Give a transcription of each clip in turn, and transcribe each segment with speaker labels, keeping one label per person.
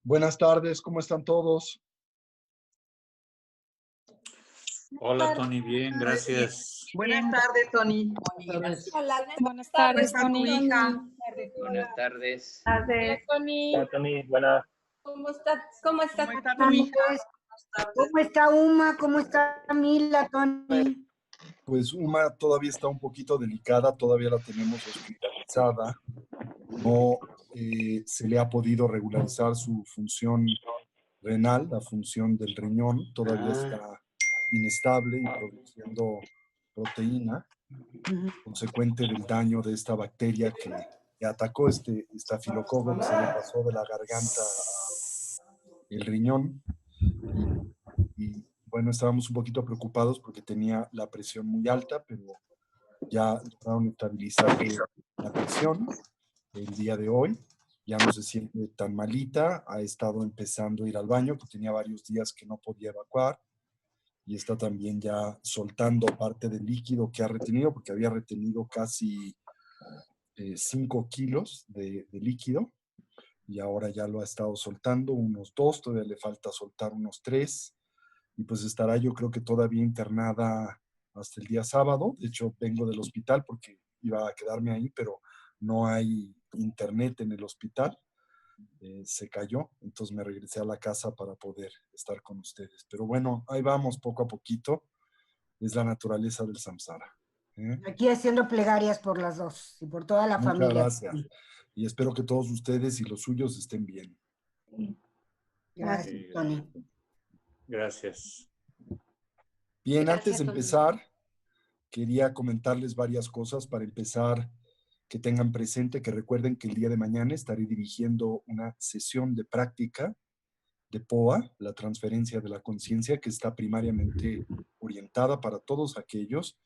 Speaker 1: Buenas tardes, ¿cómo están todos?
Speaker 2: Hola, Tony, bien, gracias.
Speaker 3: Buenas tardes, Tony.
Speaker 4: Hola,
Speaker 5: Buenas tardes,
Speaker 3: ¿Cómo está tu
Speaker 5: Tony.
Speaker 3: hija?
Speaker 6: Buenas tardes.
Speaker 4: Hola, Tony.
Speaker 7: Hola, Tony, buenas.
Speaker 4: ¿Cómo está? ¿Cómo está?
Speaker 3: ¿Cómo está tu hija?
Speaker 8: ¿Cómo está Uma? ¿Cómo está Mila, Tony?
Speaker 1: Pues Uma todavía está un poquito delicada, todavía la tenemos hospitalizada. No se le ha podido regularizar su función renal, la función del riñón, todavía está inestable y produciendo proteína, consecuente del daño de esta bacteria que atacó este estafilococo que se le pasó de la garganta al riñón. Y bueno, estábamos un poquito preocupados porque tenía la presión muy alta, pero ya lograron estabilizar la presión el día de hoy. Ya no se siente tan malita, ha estado empezando a ir al baño, que tenía varios días que no podía evacuar, y está también ya soltando parte del líquido que ha retenido, porque había retenido casi 5 kilos de líquido, y ahora ya lo ha estado soltando unos 2, todavía le falta soltar unos 3, y pues estará yo creo que todavía internada hasta el día sábado. De hecho, vengo del hospital porque iba a quedarme ahí, pero no hay internet en el hospital. Se cayó, entonces me regresé a la casa para poder estar con ustedes. Pero bueno, ahí vamos poco a poquito. Es la naturaleza del samsara.
Speaker 8: Aquí haciendo plegarias por las dos y por toda la
Speaker 1: Muchas
Speaker 8: familia.
Speaker 1: gracias. Y espero que todos ustedes y los suyos estén bien.
Speaker 8: Gracias, Tony.
Speaker 2: Gracias.
Speaker 1: Bien,
Speaker 4: Gracias,
Speaker 1: antes de
Speaker 4: Tony.
Speaker 1: empezar, quería comentarles varias cosas. Para empezar, que tengan presente, que recuerden que el día de mañana estaré dirigiendo una sesión de práctica de POA, la transferencia de la conciencia, que está primariamente orientada para todos aquellos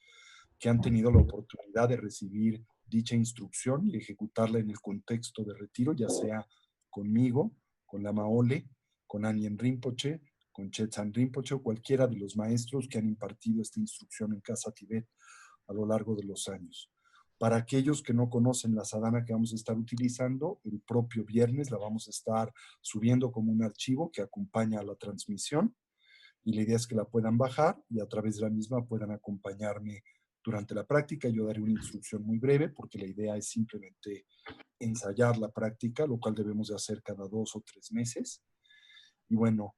Speaker 1: que han tenido la oportunidad de recibir dicha instrucción y ejecutarla en el contexto de retiro, ya sea conmigo, con la Maole, con Anien Rinpoche, con Chetsan Rinpoche o cualquiera de los maestros que han impartido esta instrucción en Casa Tibet a lo largo de los años. Para aquellos que no conocen la sadhana que vamos a estar utilizando, el propio viernes la vamos a estar subiendo como un archivo que acompaña a la transmisión, y la idea es que la puedan bajar y a través de la misma puedan acompañarme durante la práctica. Yo daré una instrucción muy breve porque la idea es simplemente ensayar la práctica, lo cual debemos de hacer cada 2 o 3 meses. Y bueno,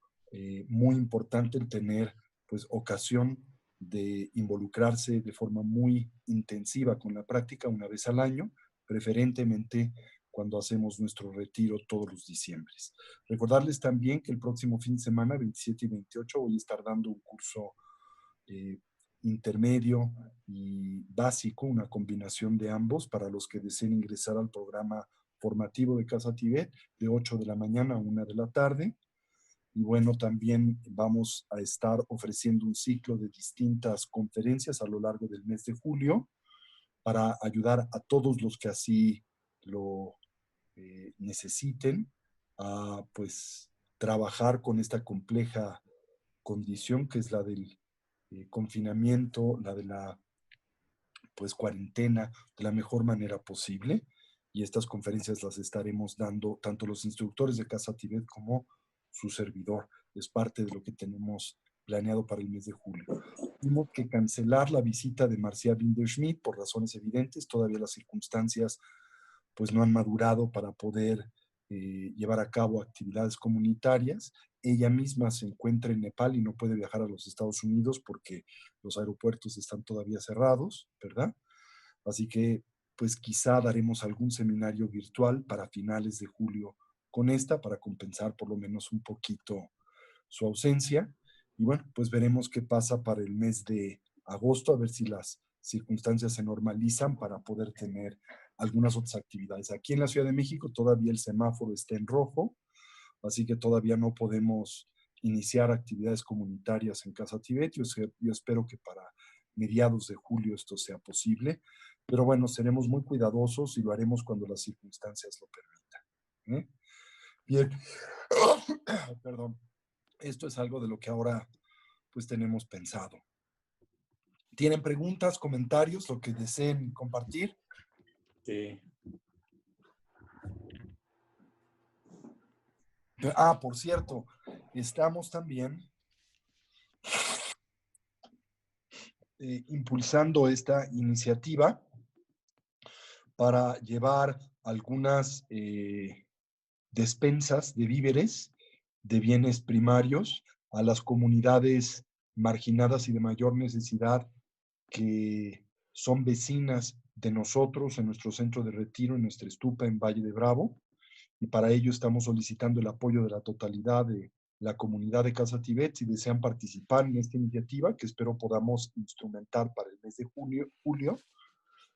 Speaker 1: muy importante el tener pues ocasión de involucrarse de forma muy intensiva con la práctica una vez al año, preferentemente cuando hacemos nuestro retiro todos los diciembres. Recordarles también que el próximo fin de semana, 27 y 28, voy a estar dando un curso intermedio y básico, una combinación de ambos para los que deseen ingresar al programa formativo de Casa Tibet de 8 de la mañana a 1 de la tarde. Y bueno, también vamos a estar ofreciendo un ciclo de distintas conferencias a lo largo del mes de julio para ayudar a todos los que así lo necesiten a pues trabajar con esta compleja condición que es la del confinamiento, la de la pues cuarentena de la mejor manera posible. Y estas conferencias las estaremos dando tanto los instructores de Casa Tibet como su servidor. Es parte de lo que tenemos planeado para el mes de julio. Tuvimos que cancelar la visita de Marcia Winderschmidt por razones evidentes. Todavía las circunstancias pues no han madurado para poder llevar a cabo actividades comunitarias. Ella misma se encuentra en Nepal y no puede viajar a los Estados Unidos porque los aeropuertos están todavía cerrados, ¿verdad? Así que pues quizá daremos algún seminario virtual para finales de julio con esta, para compensar por lo menos un poquito su ausencia. Y bueno, pues veremos qué pasa para el mes de agosto, a ver si las circunstancias se normalizan para poder tener algunas otras actividades. Aquí en la Ciudad de México todavía el semáforo está en rojo, así que todavía no podemos iniciar actividades comunitarias en Casa Tibet. Yo espero que para mediados de julio esto sea posible, pero bueno, seremos muy cuidadosos y lo haremos cuando las circunstancias lo permitan. Bien, perdón. Esto es algo de lo que ahora pues tenemos pensado. ¿Tienen preguntas, comentarios, lo que deseen compartir?
Speaker 2: Sí.
Speaker 1: Por cierto, estamos también impulsando esta iniciativa para llevar algunas despensas de víveres, de bienes primarios, a las comunidades marginadas y de mayor necesidad que son vecinas de nosotros en nuestro centro de retiro, en nuestra estupa en Valle de Bravo, y para ello estamos solicitando el apoyo de la totalidad de la comunidad de Casa Tibet si desean participar en esta iniciativa, que espero podamos instrumentar para el mes de julio.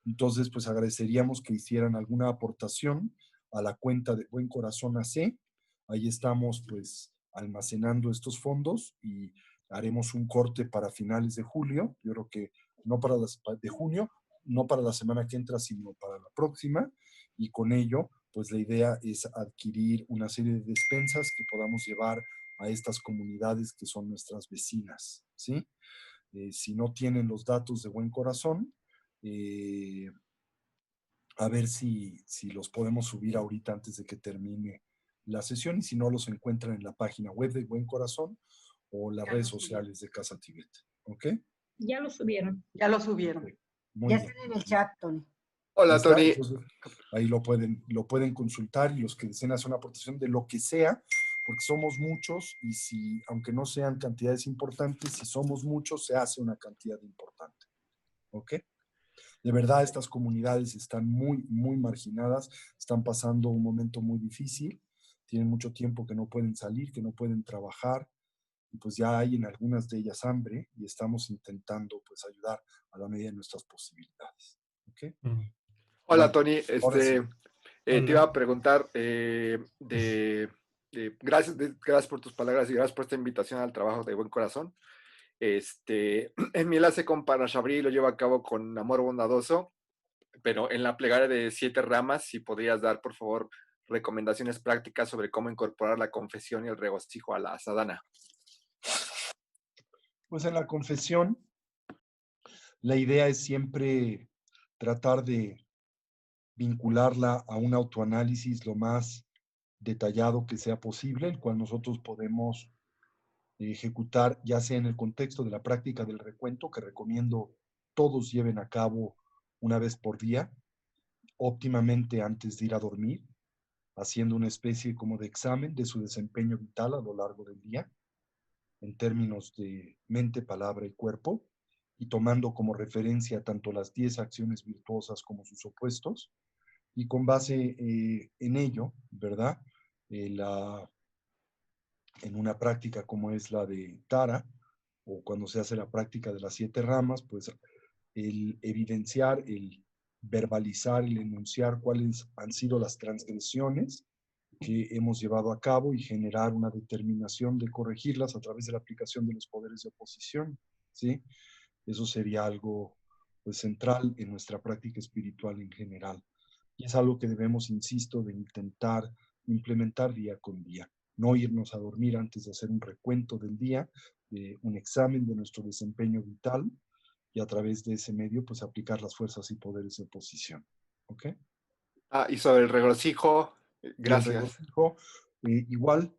Speaker 1: Entonces, pues agradeceríamos que hicieran alguna aportación a la cuenta de Buen Corazón AC. Ahí estamos, pues, almacenando estos fondos y haremos un corte para finales de julio. Yo creo que no para de junio, no para la semana que entra, sino para la próxima. Y con ello, pues la idea es adquirir una serie de despensas que podamos llevar a estas comunidades que son nuestras vecinas, ¿sí? Si no tienen los datos de Buen Corazón, a ver si los podemos subir ahorita antes de que termine la sesión, y si no, los encuentran en la página web de Buen Corazón o las redes sociales de Casa Tibet. ¿Ok?
Speaker 4: Ya lo subieron.
Speaker 3: Ya lo subieron.
Speaker 1: Muy
Speaker 8: Ya
Speaker 1: bien.
Speaker 8: están en el chat, Tony.
Speaker 5: Hola,
Speaker 1: ¿Está?
Speaker 5: Tony.
Speaker 1: Entonces, ahí lo pueden consultar, y los que deseen hacer una aportación de lo que sea, porque somos muchos, y si, aunque no sean cantidades importantes, si somos muchos, se hace una cantidad importante. ¿Ok? De verdad, estas comunidades están muy, muy marginadas, están pasando un momento muy difícil, tienen mucho tiempo que no pueden salir, que no pueden trabajar, y pues ya hay en algunas de ellas hambre, y estamos intentando pues ayudar a la medida de nuestras posibilidades. ¿Ok?
Speaker 5: Hola,
Speaker 1: Bueno,
Speaker 5: Tony.
Speaker 1: ahora sí.
Speaker 5: Te iba a preguntar gracias por tus palabras y gracias por esta invitación al trabajo de Buen Corazón. En mi enlace con Parashabri lo llevo a cabo con amor bondadoso, pero en la plegaria de 7 ramas, si podrías dar, por favor, recomendaciones prácticas sobre cómo incorporar la confesión y el regocijo a la sadhana.
Speaker 1: Pues en la confesión, la idea es siempre tratar de vincularla a un autoanálisis lo más detallado que sea posible, el cual nosotros podemos ejecutar, ya sea en el contexto de la práctica del recuento, que recomiendo todos lleven a cabo una vez por día, óptimamente antes de ir a dormir, haciendo una especie como de examen de su desempeño vital a lo largo del día, en términos de mente, palabra y cuerpo, y tomando como referencia tanto las 10 acciones virtuosas como sus opuestos, y con base en ello, ¿verdad? En una práctica como es la de Tara, o cuando se hace la práctica de las 7 ramas, pues el evidenciar, el verbalizar, el enunciar cuáles han sido las transgresiones que hemos llevado a cabo y generar una determinación de corregirlas a través de la aplicación de los poderes de oposición, ¿sí? Eso sería algo pues central en nuestra práctica espiritual en general. Y es algo que debemos, insisto, de intentar implementar día con día. No irnos a dormir antes de hacer un recuento del día, un examen de nuestro desempeño vital, y a través de ese medio, pues aplicar las fuerzas y poderes de oposición. ¿Ok?
Speaker 5: Y sobre el regocijo, gracias.
Speaker 1: Y el regocijo, igual,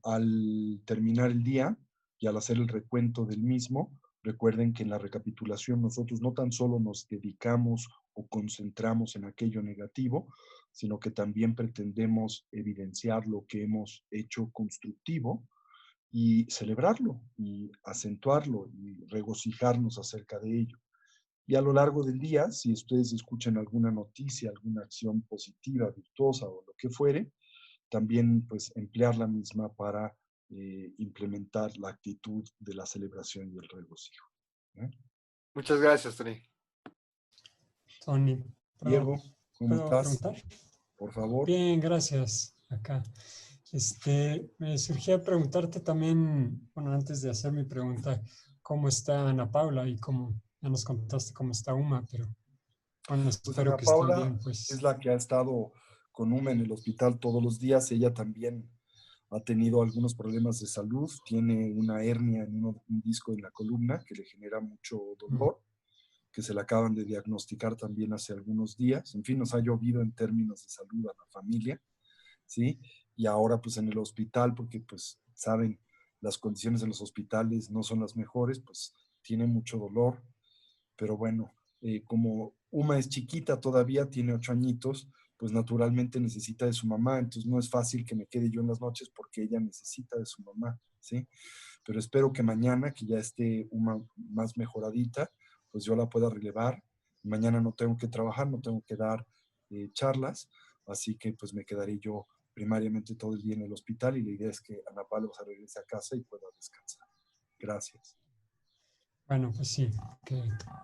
Speaker 1: al terminar el día y al hacer el recuento del mismo, recuerden que en la recapitulación nosotros no tan solo nos dedicamos o concentramos en aquello negativo, sino que también pretendemos evidenciar lo que hemos hecho constructivo y celebrarlo y acentuarlo y regocijarnos acerca de ello. Y a lo largo del día, si ustedes escuchan alguna noticia, alguna acción positiva, virtuosa o lo que fuere, también pues emplear la misma para implementar la actitud de la celebración y el regocijo.
Speaker 5: Muchas gracias, Tony.
Speaker 7: Tony,
Speaker 1: Diego, ¿cómo
Speaker 7: ¿puedo
Speaker 1: estás?
Speaker 7: preguntar?
Speaker 1: Por favor.
Speaker 7: Bien, gracias. Acá. Me surgía preguntarte también, bueno, antes de hacer mi pregunta, ¿cómo está Ana Paula? Y cómo, ya nos contaste cómo está Uma, pero bueno,
Speaker 1: Pues
Speaker 7: espero
Speaker 1: Ana
Speaker 7: que estén
Speaker 1: Paula
Speaker 7: bien, pues.
Speaker 1: es la que ha estado con Uma en el hospital todos los días. Ella también ha tenido algunos problemas de salud, tiene una hernia en un disco en la columna que le genera mucho dolor, que se le acaban de diagnosticar también hace algunos días. En fin, nos ha llovido en términos de salud a la familia, ¿sí? y ahora pues en el hospital, porque pues saben, las condiciones en los hospitales no son las mejores, pues tiene mucho dolor, pero bueno, como Uma es chiquita todavía, tiene 8 añitos, pues naturalmente necesita de su mamá, entonces no es fácil que me quede yo en las noches porque ella necesita de su mamá, ¿sí? Pero espero que mañana, que ya esté Uma más mejoradita, pues yo la pueda relevar. Mañana no tengo que trabajar, no tengo que dar charlas, así que pues me quedaré yo primariamente todo el día en el hospital y la idea es que Ana Paula se regrese a casa y pueda descansar. Gracias.
Speaker 7: Bueno, pues sí, que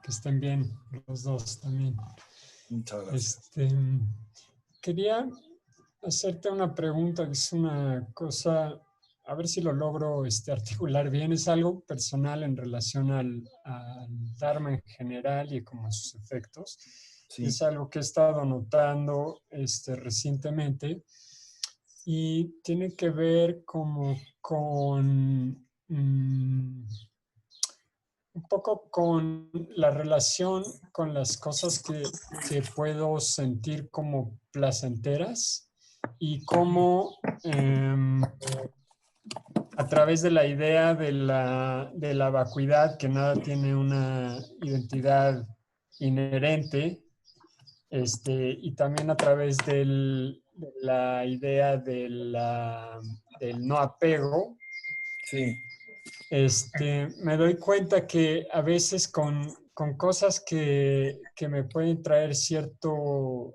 Speaker 7: estén bien los dos también.
Speaker 1: Muchas gracias.
Speaker 7: Quería hacerte una pregunta, que es una cosa, a ver si lo logro articular bien. Es algo personal en relación al Dharma en general y como a sus efectos.
Speaker 1: Sí.
Speaker 7: Es algo que he estado notando recientemente y tiene que ver como con un poco con la relación con las cosas que puedo sentir como placenteras y cómo a través de la idea de la vacuidad, que nada tiene una identidad inherente, y también a través de la idea del no apego,
Speaker 1: Sí.
Speaker 7: Me doy cuenta que a veces con cosas que me pueden traer cierto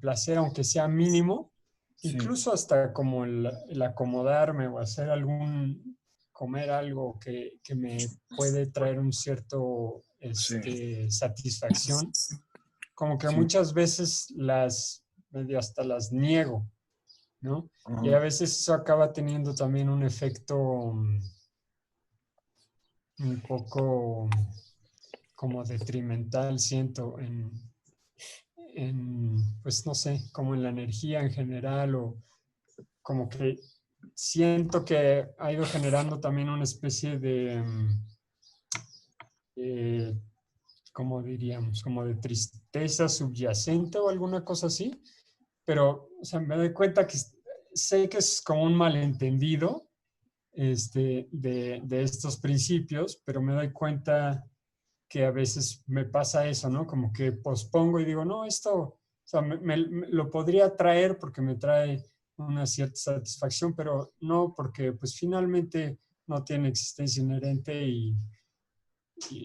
Speaker 7: placer, aunque sea mínimo,
Speaker 1: Sí.
Speaker 7: incluso hasta como el acomodarme o hacer comer algo que me puede traer un cierto satisfacción, como que
Speaker 1: Sí.
Speaker 7: muchas veces medio hasta las niego, ¿no?
Speaker 1: Ajá.
Speaker 7: Y a veces eso acaba teniendo también un efecto un poco como detrimental, siento, pues no sé, como en la energía en general, o como que siento que ha ido generando también una especie ¿cómo diríamos? Como de tristeza subyacente o alguna cosa así, pero, o sea, me doy cuenta que sé que es como un malentendido de estos principios, pero me doy cuenta que a veces me pasa eso, ¿no? Como que pospongo y digo, no, esto, o sea, me lo podría traer porque me trae una cierta satisfacción, pero no porque pues finalmente no tiene existencia inherente y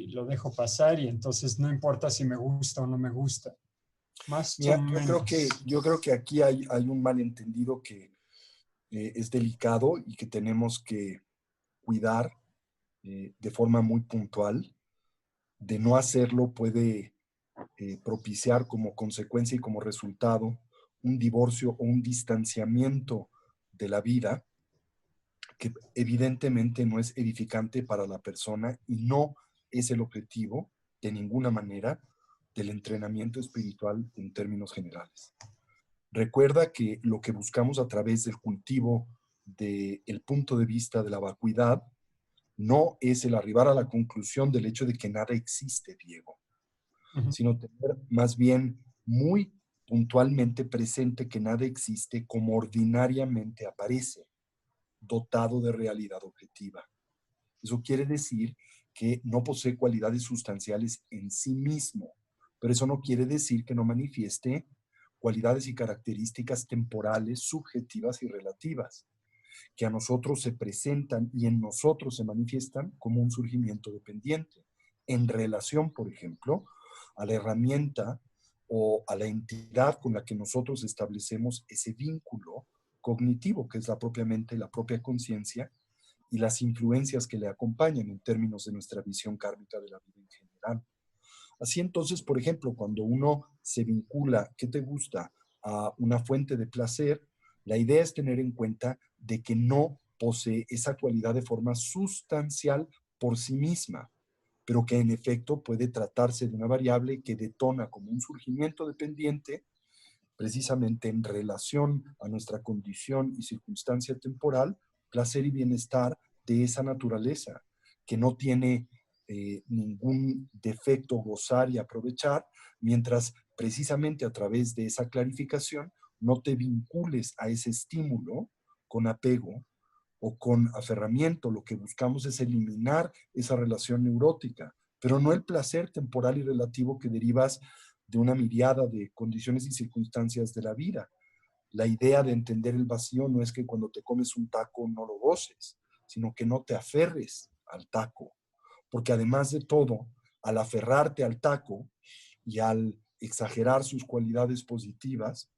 Speaker 7: lo dejo pasar y entonces no importa si me gusta o no me gusta. Más o
Speaker 1: Mira,
Speaker 7: menos.
Speaker 1: yo creo que aquí hay un malentendido que es delicado y que tenemos que cuidar de forma muy puntual. De no hacerlo puede propiciar como consecuencia y como resultado un divorcio o un distanciamiento de la vida que evidentemente no es edificante para la persona y no es el objetivo de ninguna manera del entrenamiento espiritual en términos generales. Recuerda que lo que buscamos a través del cultivo del punto de vista de la vacuidad no es el arribar a la conclusión del hecho de que nada existe, Diego, sino tener más bien muy puntualmente presente que nada existe como ordinariamente aparece, dotado de realidad objetiva. Eso quiere decir que no posee cualidades sustanciales en sí mismo, pero eso no quiere decir que no manifieste cualidades y características temporales, subjetivas y relativas, que a nosotros se presentan y en nosotros se manifiestan como un surgimiento dependiente, en relación, por ejemplo, a la herramienta o a la entidad con la que nosotros establecemos ese vínculo cognitivo, que es propiamente la propia conciencia, y las influencias que le acompañan en términos de nuestra visión kármica de la vida en general. Así entonces, por ejemplo, cuando uno se vincula, ¿qué te gusta?, a una fuente de placer, la idea es tener en cuenta de que no posee esa cualidad de forma sustancial por sí misma, pero que en efecto puede tratarse de una variable que detona como un surgimiento dependiente precisamente en relación a nuestra condición y circunstancia temporal, placer y bienestar de esa naturaleza, que no tiene ningún defecto gozar y aprovechar, mientras precisamente a través de esa clarificación no te vincules a ese estímulo con apego o con aferramiento. Lo que buscamos es eliminar esa relación neurótica, pero no el placer temporal y relativo que derivas de una miriada de condiciones y circunstancias de la vida. La idea de entender el vacío no es que cuando te comes un taco no lo goces, sino que no te aferres al taco. Porque además de todo, al aferrarte al taco y al exagerar sus cualidades positivas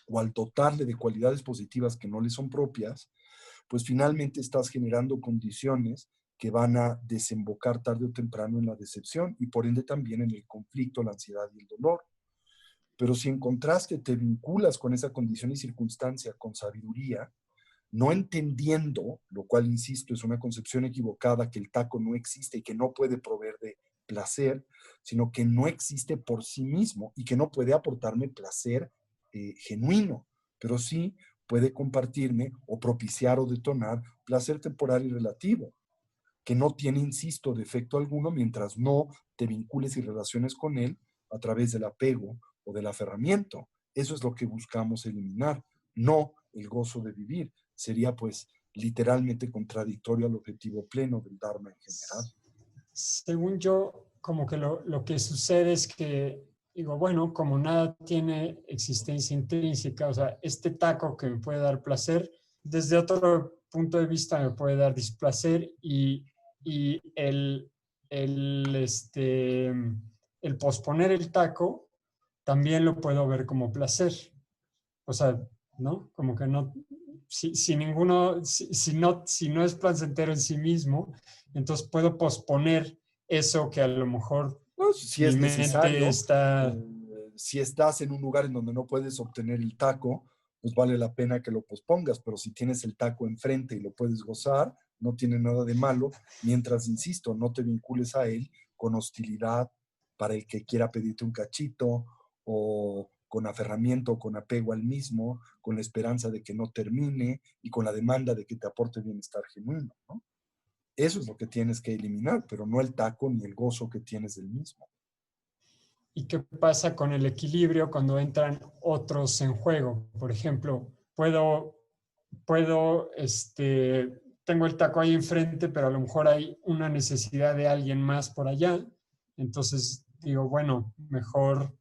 Speaker 1: o al dotarle de cualidades positivas que no le son propias, pues finalmente estás generando condiciones que van a desembocar tarde o temprano en la decepción y por ende también en el conflicto, la ansiedad y el dolor. Pero si en contraste te vinculas con esa condición y circunstancia con sabiduría, no entendiendo, lo cual, insisto, es una concepción equivocada, que el taco no existe y que no puede proveer de placer, sino que no existe por sí mismo y que no puede aportarme placer genuino, pero sí puede compartirme o propiciar o detonar placer temporal y relativo, que no tiene, insisto, defecto alguno mientras no te vincules y relaciones con él a través del apego o del aferramiento. Eso es lo que buscamos eliminar, no el gozo de vivir. Sería pues literalmente contradictorio al objetivo pleno del Dharma en general.
Speaker 7: Según yo, como que lo que sucede es que, digo, bueno, como nada tiene existencia intrínseca, o sea, este taco que me puede dar placer, desde otro punto de vista me puede dar displacer y el posponer el taco también lo puedo ver como placer. O sea, ¿no? Como que no, si ninguno, si no es placentero en sí mismo, entonces puedo posponer eso que a lo mejor
Speaker 1: No, si
Speaker 7: mi
Speaker 1: es
Speaker 7: mente
Speaker 1: necesario,
Speaker 7: está...
Speaker 1: si estás en un lugar en donde no puedes obtener el taco, pues vale la pena que lo pospongas, pero si tienes el taco enfrente y lo puedes gozar, no tiene nada de malo, mientras, insisto, no te vincules a él con hostilidad para el que quiera pedirte un cachito o con aferramiento o con apego al mismo, con la esperanza de que no termine y con la demanda de que te aporte bienestar genuino, ¿no? Eso es lo que tienes que eliminar, pero no el taco ni el gozo que tienes del mismo.
Speaker 7: ¿Y qué pasa con el equilibrio cuando entran otros en juego? Por ejemplo, tengo el taco ahí enfrente, pero a lo mejor hay una necesidad de alguien más por allá. Entonces digo, bueno, mejor,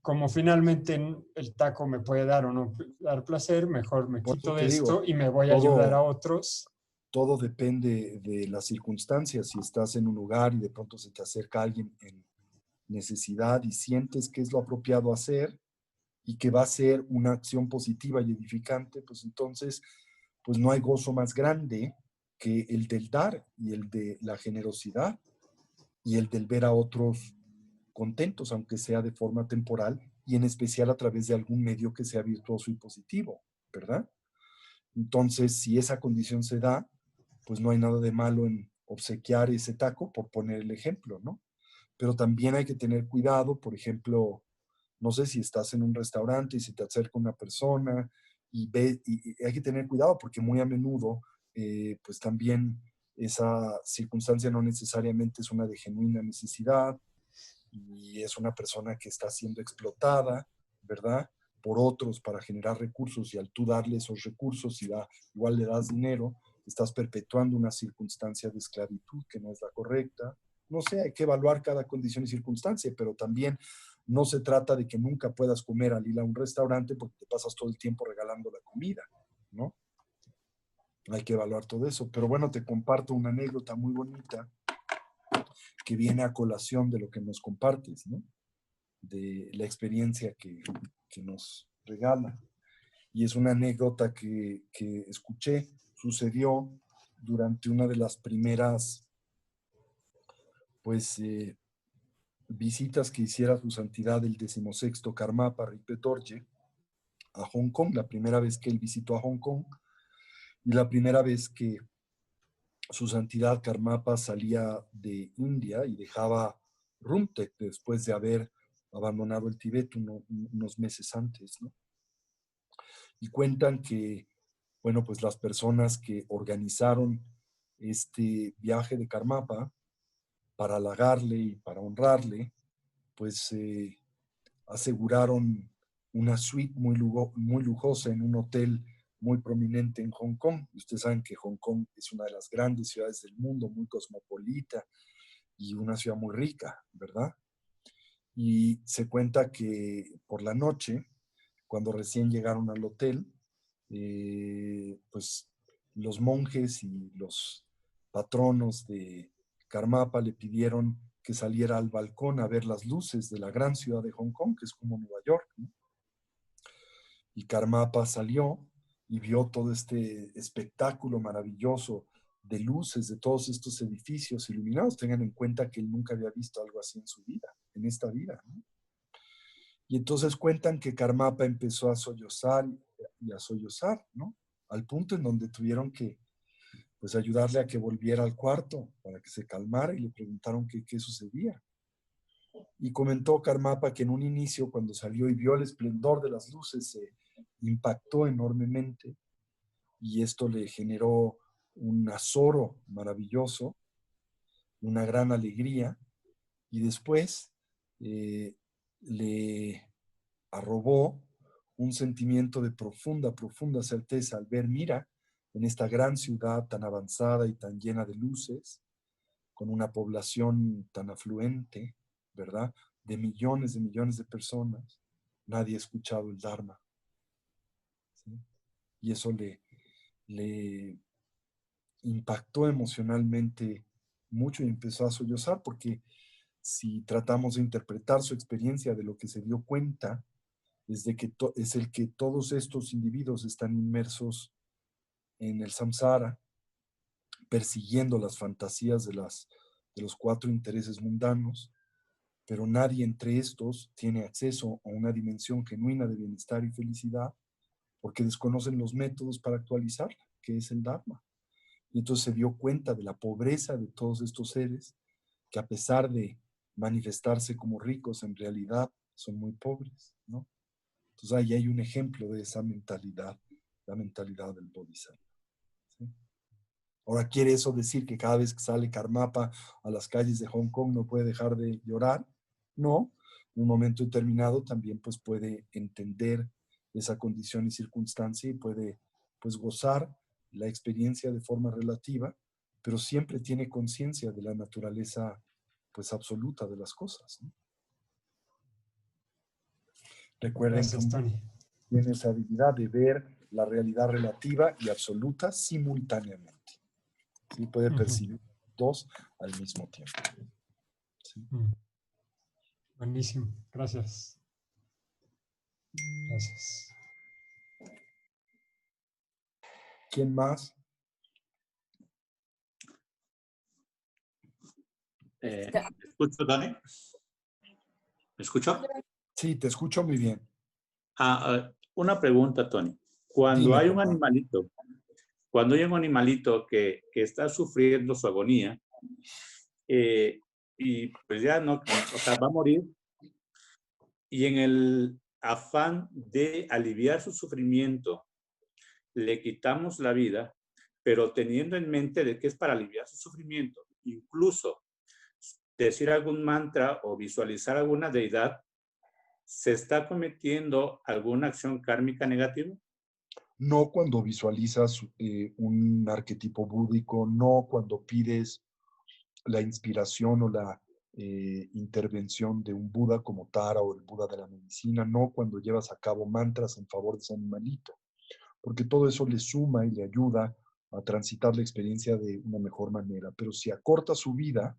Speaker 7: como finalmente el taco me puede dar o no dar placer, mejor me
Speaker 1: Por eso
Speaker 7: quito de
Speaker 1: te digo,
Speaker 7: esto y me voy a ayudar a
Speaker 1: todo,
Speaker 7: otros.
Speaker 1: todo depende de las circunstancias. Si estás en un lugar y de pronto se te acerca alguien en necesidad y sientes que es lo apropiado hacer y que va a ser una acción positiva y edificante, pues entonces, pues no hay gozo más grande que el del dar y el de la generosidad y el del ver a otros contentos, aunque sea de forma temporal y en especial a través de algún medio que sea virtuoso y positivo, ¿verdad? Entonces, si esa condición se da, pues no hay nada de malo en obsequiar ese taco, por poner el ejemplo, ¿no? Pero también hay que tener cuidado, por ejemplo, no sé si estás en un restaurante y se te acerca una persona y hay que tener cuidado porque muy a menudo, pues también esa circunstancia no necesariamente es una de genuina necesidad y es una persona que está siendo explotada, ¿verdad? Por otros para generar recursos y al tú darle esos recursos y igual le das dinero, estás perpetuando una circunstancia de esclavitud que no es la correcta. No sé, hay que evaluar cada condición y circunstancia, pero también no se trata de que nunca puedas comer al ir a un restaurante porque te pasas todo el tiempo regalando la comida, ¿no? Hay que evaluar todo eso. Pero bueno, te comparto una anécdota muy bonita que viene a colación de lo que nos compartes, ¿no? De la experiencia que nos regala. Y es una anécdota que escuché, sucedió durante una de las primeras, pues, visitas que hiciera su santidad el 16º Karmapa Rinpoche Dorje a Hong Kong, la primera vez que él visitó a Hong Kong y la primera vez que su santidad Karmapa salía de India y dejaba Rumtek después de haber abandonado el Tíbet unos meses antes, ¿no? Y cuentan que, bueno, pues las personas que organizaron este viaje de Karmapa para halagarle y para honrarle, pues aseguraron una suite muy lujosa en un hotel muy prominente en Hong Kong. Ustedes saben que Hong Kong es una de las grandes ciudades del mundo, muy cosmopolita y una ciudad muy rica, ¿verdad? Y se cuenta que por la noche, cuando recién llegaron al hotel, pues los monjes y los patronos de Karmapa le pidieron que saliera al balcón a ver las luces de la gran ciudad de Hong Kong, que es como Nueva York, ¿no? Y Karmapa salió y vio todo este espectáculo maravilloso de luces de todos estos edificios iluminados. Tengan en cuenta que él nunca había visto algo así en su vida, en esta vida, ¿no? Y entonces cuentan que Karmapa empezó a sollozar y a sollozar, ¿no? Al punto en donde tuvieron que, pues, ayudarle a que volviera al cuarto para que se calmara y le preguntaron qué sucedía. Y comentó Karmapa que en un inicio, cuando salió y vio el esplendor de las luces, se impactó enormemente y esto le generó un azoro maravilloso, una gran alegría, y después le arrobó un sentimiento de profunda, profunda certeza al ver, mira, en esta gran ciudad tan avanzada y tan llena de luces, con una población tan afluente, ¿verdad? De millones de personas, nadie ha escuchado el Dharma. ¿Sí? Y eso le impactó emocionalmente mucho y empezó a sollozar, porque si tratamos de interpretar su experiencia de lo que se dio cuenta, es el que todos estos individuos están inmersos en el samsara, persiguiendo las fantasías de los 4 intereses mundanos, pero nadie entre estos tiene acceso a una dimensión genuina de bienestar y felicidad porque desconocen los métodos para actualizarla, que es el Dharma. Y entonces se dio cuenta de la pobreza de todos estos seres, que a pesar de manifestarse como ricos, en realidad son muy pobres, ¿no? Entonces ahí hay un ejemplo de esa mentalidad, la mentalidad del Bodhisattva, ¿sí? Ahora, ¿quiere eso decir que cada vez que sale Karmapa a las calles de Hong Kong no puede dejar de llorar? No, en un momento determinado también pues puede entender esa condición y circunstancia y puede pues gozar la experiencia de forma relativa, pero siempre tiene conciencia de la naturaleza pues absoluta de las cosas, ¿no? Recuerden
Speaker 7: Gracias,
Speaker 1: que
Speaker 7: Tony.
Speaker 1: tiene esa habilidad de ver la realidad relativa y absoluta simultáneamente. ¿Sí? Puede percibir dos al mismo tiempo. ¿Sí?
Speaker 7: Buenísimo, gracias. Gracias.
Speaker 1: ¿Quién más?
Speaker 2: ¿Me escucho, Dani? ¿Me escucho?
Speaker 1: Sí, te escucho muy bien.
Speaker 2: Una pregunta, Tony. Cuando
Speaker 1: Dime,
Speaker 2: hay un
Speaker 1: papá.
Speaker 2: animalito que está sufriendo su agonía y pues ya no, o sea, va a morir, y en el afán de aliviar su sufrimiento le quitamos la vida, pero teniendo en mente de que es para aliviar su sufrimiento, incluso decir algún mantra o visualizar alguna deidad, ¿se está cometiendo alguna acción kármica negativa?
Speaker 1: No cuando visualizas un arquetipo búdico, no cuando pides la inspiración o la intervención de un Buda como Tara o el Buda de la medicina, no cuando llevas a cabo mantras en favor de ese animalito, porque todo eso le suma y le ayuda a transitar la experiencia de una mejor manera. Pero si acorta su vida,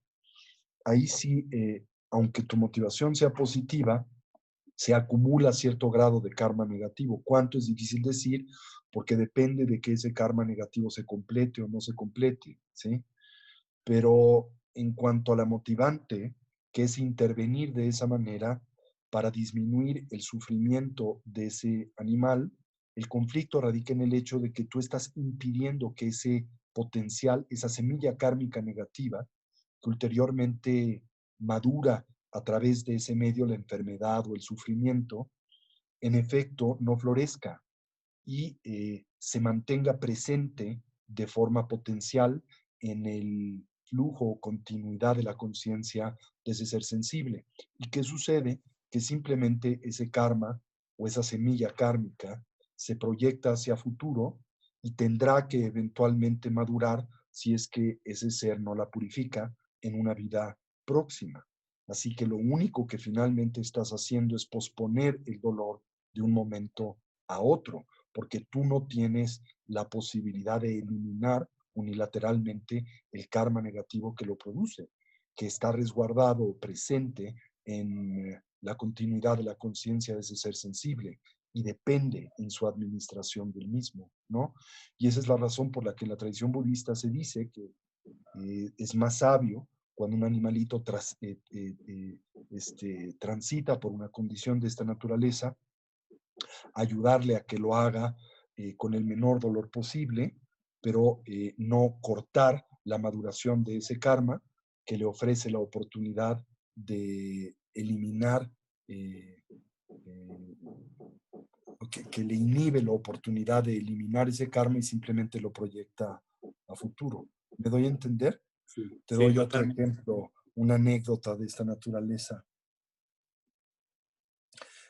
Speaker 1: ahí sí, aunque tu motivación sea positiva, se acumula cierto grado de karma negativo. ¿Cuánto? Es difícil decir, porque depende de que ese karma negativo se complete o no se complete, ¿sí? Pero en cuanto a la motivante, que es intervenir de esa manera para disminuir el sufrimiento de ese animal, el conflicto radica en el hecho de que tú estás impidiendo que ese potencial, esa semilla kármica negativa, que ulteriormente madura a través de ese medio, la enfermedad o el sufrimiento, en efecto no florezca y se mantenga presente de forma potencial en el flujo o continuidad de la conciencia de ese ser sensible. ¿Y qué sucede? Que simplemente ese karma o esa semilla kármica se proyecta hacia futuro y tendrá que eventualmente madurar si es que ese ser no la purifica en una vida próxima. Así que lo único que finalmente estás haciendo es posponer el dolor de un momento a otro, porque tú no tienes la posibilidad de eliminar unilateralmente el karma negativo que lo produce, que está resguardado o presente en la continuidad de la conciencia de ese ser sensible y depende en su administración del mismo, ¿no? Y esa es la razón por la que en la tradición budista se dice que es más sabio cuando un animalito transita por una condición de esta naturaleza, ayudarle a que lo haga con el menor dolor posible, pero no cortar la maduración de ese karma que le ofrece la oportunidad de eliminar, que le inhibe la oportunidad de eliminar ese karma y simplemente lo proyecta a futuro. ¿Me doy a entender?
Speaker 2: Sí,
Speaker 1: Te
Speaker 2: sí,
Speaker 1: doy otro
Speaker 2: totalmente.
Speaker 1: ejemplo, una anécdota de esta naturaleza.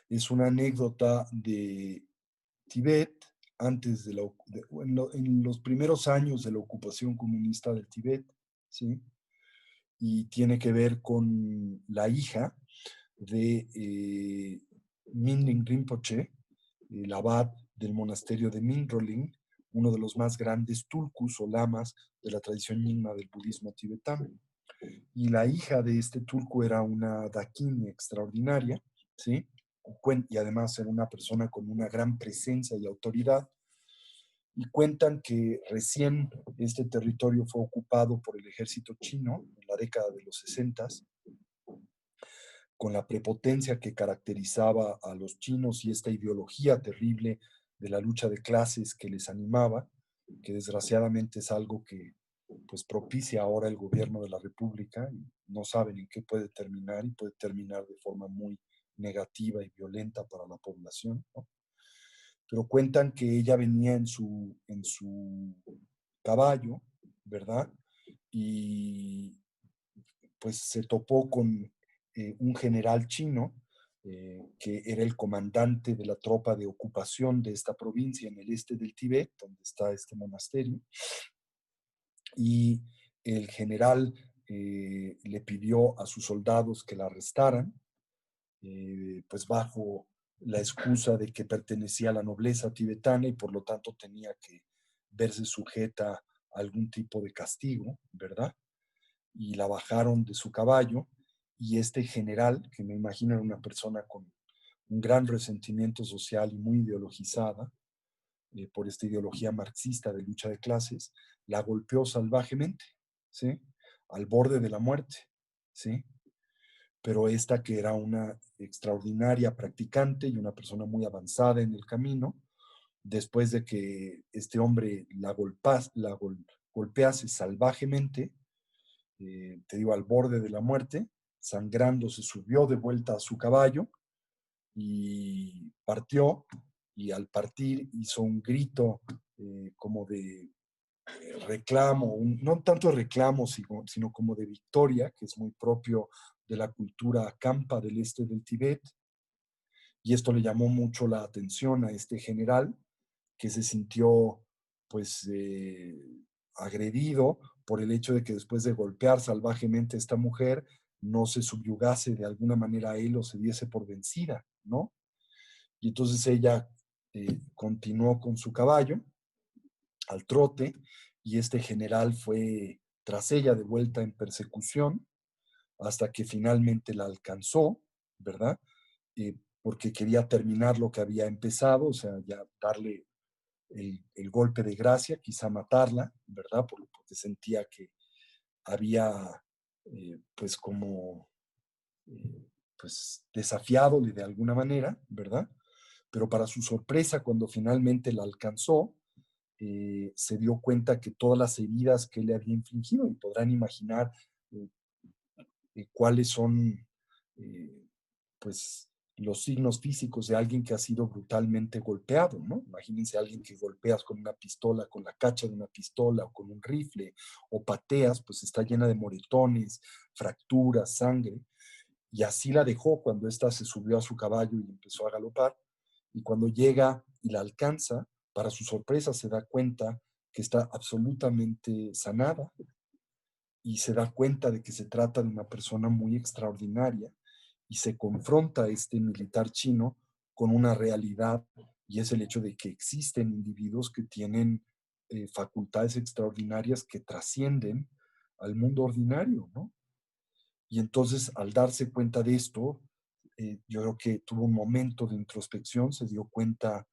Speaker 1: Es una anécdota de Tibet, antes de en los primeros años de la ocupación comunista del Tibet, ¿sí? Y tiene que ver con la hija de Minling Rinpoche, el abad del monasterio de Minroling, uno de los más grandes tulkus o lamas de la tradición nyingma del budismo tibetano. Y la hija de este tulku era una dakini extraordinaria, ¿sí? Y además era una persona con una gran presencia y autoridad. Y cuentan que recién este territorio fue ocupado por el ejército chino en la década de los 60, con la prepotencia que caracterizaba a los chinos y esta ideología terrible de la lucha de clases que les animaba, que desgraciadamente es algo que pues propicia ahora el gobierno de la República y no saben en qué puede terminar y puede terminar de forma muy negativa y violenta para la población, ¿no? Pero cuentan que ella venía en su caballo, ¿verdad? Y pues se topó con un general chino que era el comandante de la tropa de ocupación de esta provincia en el este del Tíbet, donde está este monasterio, y el general le pidió a sus soldados que la arrestaran, pues bajo la excusa de que pertenecía a la nobleza tibetana y por lo tanto tenía que verse sujeta a algún tipo de castigo, ¿verdad? Y la bajaron de su caballo y este general, que me imagino era una persona con un gran resentimiento social y muy ideologizada por esta ideología marxista de lucha de clases, la golpeó salvajemente, ¿sí? Al borde de la muerte, ¿sí? Pero esta que era una extraordinaria practicante y una persona muy avanzada en el camino, después de que este hombre golpease salvajemente, te digo, al borde de la muerte, sangrando, se subió de vuelta a su caballo y partió, y al partir hizo un grito como de reclamo, no tanto de reclamo, sino como de victoria, que es muy propio de la cultura Kampa del este del Tíbet, y esto le llamó mucho la atención a este general, que se sintió pues agredido por el hecho de que después de golpear salvajemente a esta mujer, no se subyugase de alguna manera a él o se diese por vencida, ¿no? Y entonces ella continuó con su caballo al trote y este general fue tras ella de vuelta en persecución hasta que finalmente la alcanzó, ¿verdad? Porque quería terminar lo que había empezado, o sea, ya darle el golpe de gracia, quizá matarla, ¿verdad? Porque sentía que había, pues, como, pues, desafiadole de alguna manera, ¿verdad? Pero para su sorpresa, cuando finalmente la alcanzó, se dio cuenta que todas las heridas que le había infligido, y podrán imaginar eh, cuáles son, pues, los signos físicos de alguien que ha sido brutalmente golpeado, ¿no? Imagínense a alguien que golpeas con una pistola, con la cacha de una pistola o con un rifle, o pateas, pues está llena de moretones, fracturas, sangre, y así la dejó cuando ésta se subió a su caballo y empezó a galopar, Y cuando llega y la alcanza, para su sorpresa se da cuenta que está absolutamente sanada y se da cuenta de que se trata de una persona muy extraordinaria y se confronta a este militar chino con una realidad, y es el hecho de que existen individuos que tienen facultades extraordinarias que trascienden al mundo ordinario, ¿no? Y entonces, al darse cuenta de esto, yo creo que tuvo un momento de introspección, se dio cuenta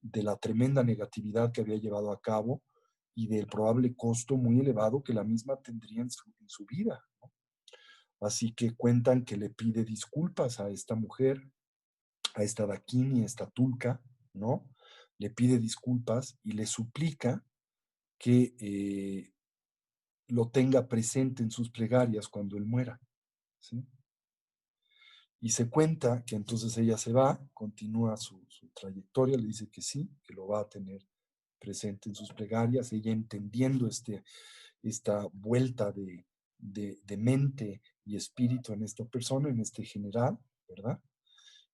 Speaker 1: de la tremenda negatividad que había llevado a cabo y del probable costo muy elevado que la misma tendría en su vida, ¿no? Así que cuentan que le pide disculpas a esta mujer, a esta Dakini, a esta Tulka, ¿no? Le pide disculpas y le suplica que lo tenga presente en sus plegarias cuando él muera, ¿sí? Y se cuenta que entonces ella se va, continúa su trayectoria, le dice que sí, que lo va a tener presente en sus plegarias, ella entendiendo esta vuelta de mente y espíritu en esta persona, en este general, ¿verdad?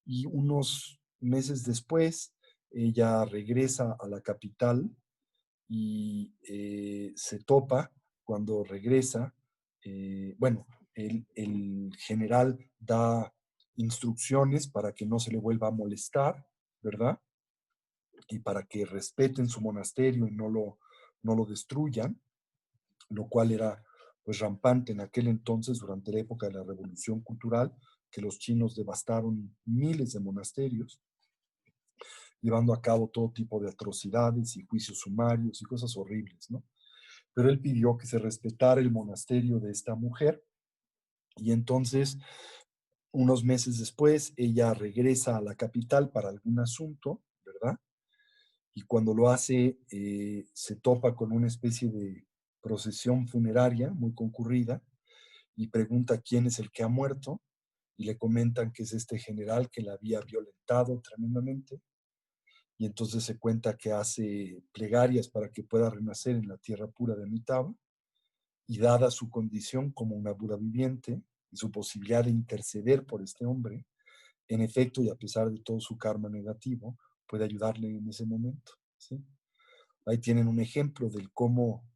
Speaker 1: Y unos meses después, ella regresa a la capital y se topa cuando regresa, bueno, el general da instrucciones para que no se le vuelva a molestar, ¿verdad? Y para que respeten su monasterio y no lo destruyan, lo cual era pues rampante en aquel entonces durante la época de la Revolución Cultural, que los chinos devastaron miles de monasterios, llevando a cabo todo tipo de atrocidades y juicios sumarios y cosas horribles, ¿no? Pero él pidió que se respetara el monasterio de esta mujer y entonces, unos meses después, ella regresa a la capital para algún asunto, ¿verdad? Y cuando lo hace, se topa con una especie de procesión funeraria muy concurrida y pregunta quién es el que ha muerto y le comentan que es este general que la había violentado tremendamente y entonces se cuenta que hace plegarias para que pueda renacer en la tierra pura de Amitabha y dada su condición como una Buda viviente y su posibilidad de interceder por este hombre, en efecto y a pesar de todo su karma negativo, puede ayudarle en ese momento, ¿sí? Ahí tienen un ejemplo del cómo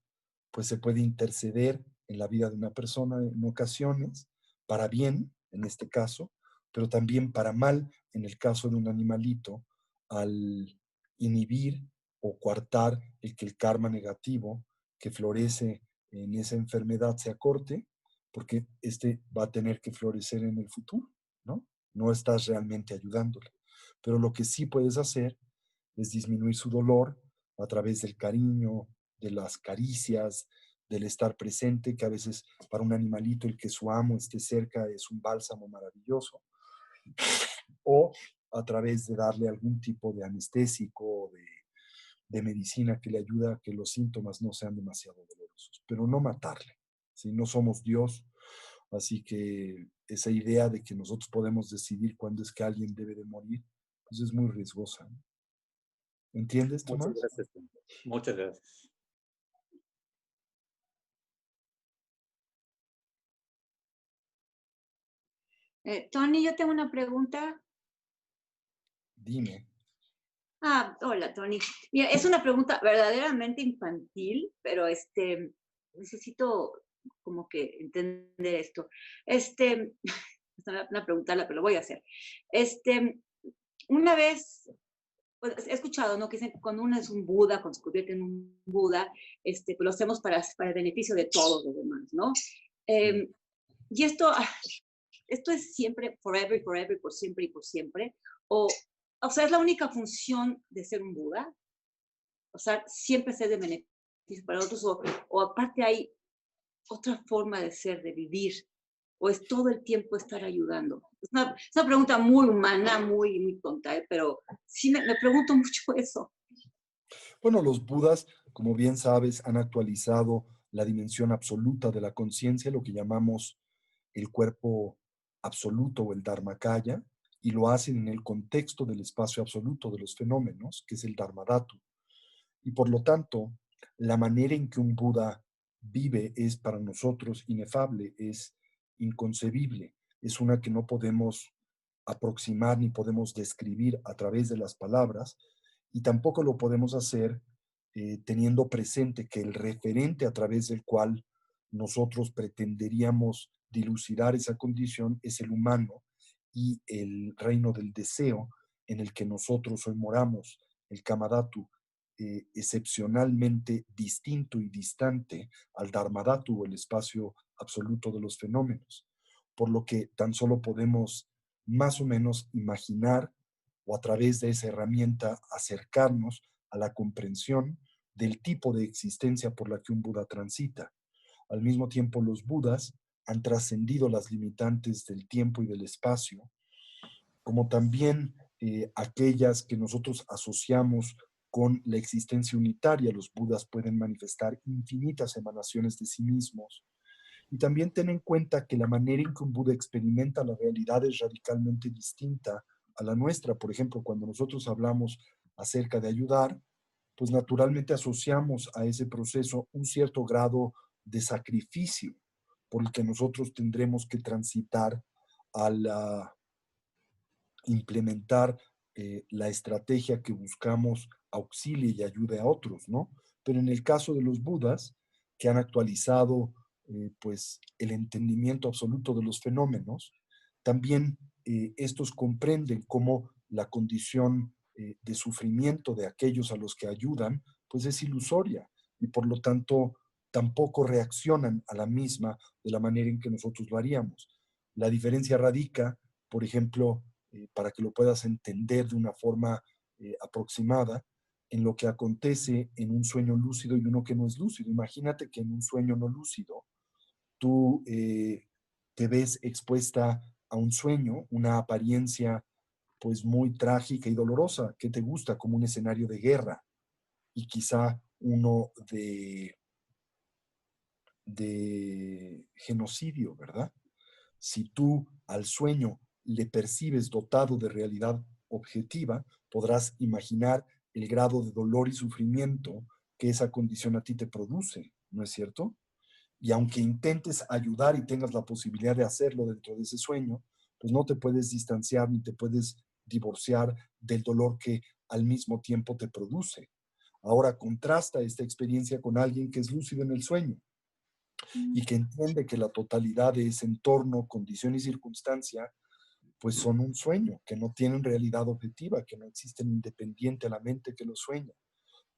Speaker 1: pues, se puede interceder en la vida de una persona en ocasiones, para bien, en este caso, pero también para mal, en el caso de un animalito, al inhibir o coartar el que el karma negativo que florece en esa enfermedad se acorte, porque este va a tener que florecer en el futuro, ¿no? No estás realmente ayudándole. Pero lo que sí puedes hacer es disminuir su dolor a través del cariño, de las caricias, del estar presente, que a veces para un animalito el que su amo esté cerca es un bálsamo maravilloso, o a través de darle algún tipo de anestésico o de medicina que le ayuda a que los síntomas no sean demasiado dolorosos, pero no matarle, ¿sí? No somos Dios, así que esa idea de que nosotros podemos decidir cuándo es que alguien debe de morir, pues es muy riesgosa, ¿no? ¿Entiendes,
Speaker 2: Muchas
Speaker 1: Tomás?
Speaker 2: gracias. Muchas gracias.
Speaker 9: Tony, yo tengo una pregunta.
Speaker 1: Dime.
Speaker 9: Hola, Tony. Mira, es una pregunta verdaderamente infantil, pero necesito como que entender esto. Una pregunta, pero lo voy a hacer. Una vez, pues, he escuchado, ¿no? Que dicen que cuando uno es un Buda, cuando se convierte en un Buda, pues lo hacemos para el beneficio de todos los demás, ¿no? Y esto es siempre, forever, forever, por siempre y por siempre, o sea, es la única función de ser un Buda, o sea, siempre ser de beneficio para otros, o aparte hay otra forma de ser, de vivir, o es todo el tiempo estar ayudando. Es una pregunta muy humana, muy, muy tonta, pero sí me pregunto mucho eso.
Speaker 1: Bueno, los Budas, como bien sabes, han actualizado la dimensión absoluta de la conciencia, lo que llamamos el cuerpo absoluto o el Dharmakaya, y lo hacen en el contexto del espacio absoluto de los fenómenos, que es el Dharmadhatu. Y por lo tanto, la manera en que un Buda vive es para nosotros inefable, es inconcebible, es una que no podemos aproximar ni podemos describir a través de las palabras, y tampoco lo podemos hacer teniendo presente que el referente a través del cual nosotros pretenderíamos dilucidar esa condición es el humano y el reino del deseo en el que nosotros hoy moramos, el Kamadhatu, excepcionalmente distinto y distante al Dharmadhatu, o el espacio absoluto de los fenómenos, por lo que tan solo podemos más o menos imaginar o a través de esa herramienta acercarnos a la comprensión del tipo de existencia por la que un Buda transita. Al mismo tiempo, los Budas han trascendido las limitantes del tiempo y del espacio, como también aquellas que nosotros asociamos con la existencia unitaria. Los Budas pueden manifestar infinitas emanaciones de sí mismos. Y también ten en cuenta que la manera en que un Buda experimenta la realidad es radicalmente distinta a la nuestra. Por ejemplo, cuando nosotros hablamos acerca de ayudar, pues naturalmente asociamos a ese proceso un cierto grado de sacrificio por el que nosotros tendremos que transitar al implementar la estrategia que buscamos auxilie y ayude a otros, ¿no? Pero en el caso de los Budas, que han actualizado pues el entendimiento absoluto de los fenómenos, también estos comprenden cómo la condición de sufrimiento de aquellos a los que ayudan, pues es ilusoria, y por lo tanto tampoco reaccionan a la misma de la manera en que nosotros lo haríamos. La diferencia radica, por ejemplo, para que lo puedas entender de una forma aproximada, en lo que acontece en un sueño lúcido y uno que no es lúcido. Imagínate que en un sueño no lúcido tú te ves expuesta a un sueño, una apariencia pues muy trágica y dolorosa, que te gusta, como un escenario de guerra y quizá uno de genocidio, ¿verdad? Si tú al sueño le percibes dotado de realidad objetiva, podrás imaginar el grado de dolor y sufrimiento que esa condición a ti te produce, ¿no es cierto? Y aunque intentes ayudar y tengas la posibilidad de hacerlo dentro de ese sueño, pues no te puedes distanciar ni te puedes divorciar del dolor que al mismo tiempo te produce. Ahora contrasta esta experiencia con alguien que es lúcido en el sueño y que entiende que la totalidad de ese entorno, condición y circunstancia, pues son un sueño, que no tienen realidad objetiva, que no existen independiente a la mente que lo sueña.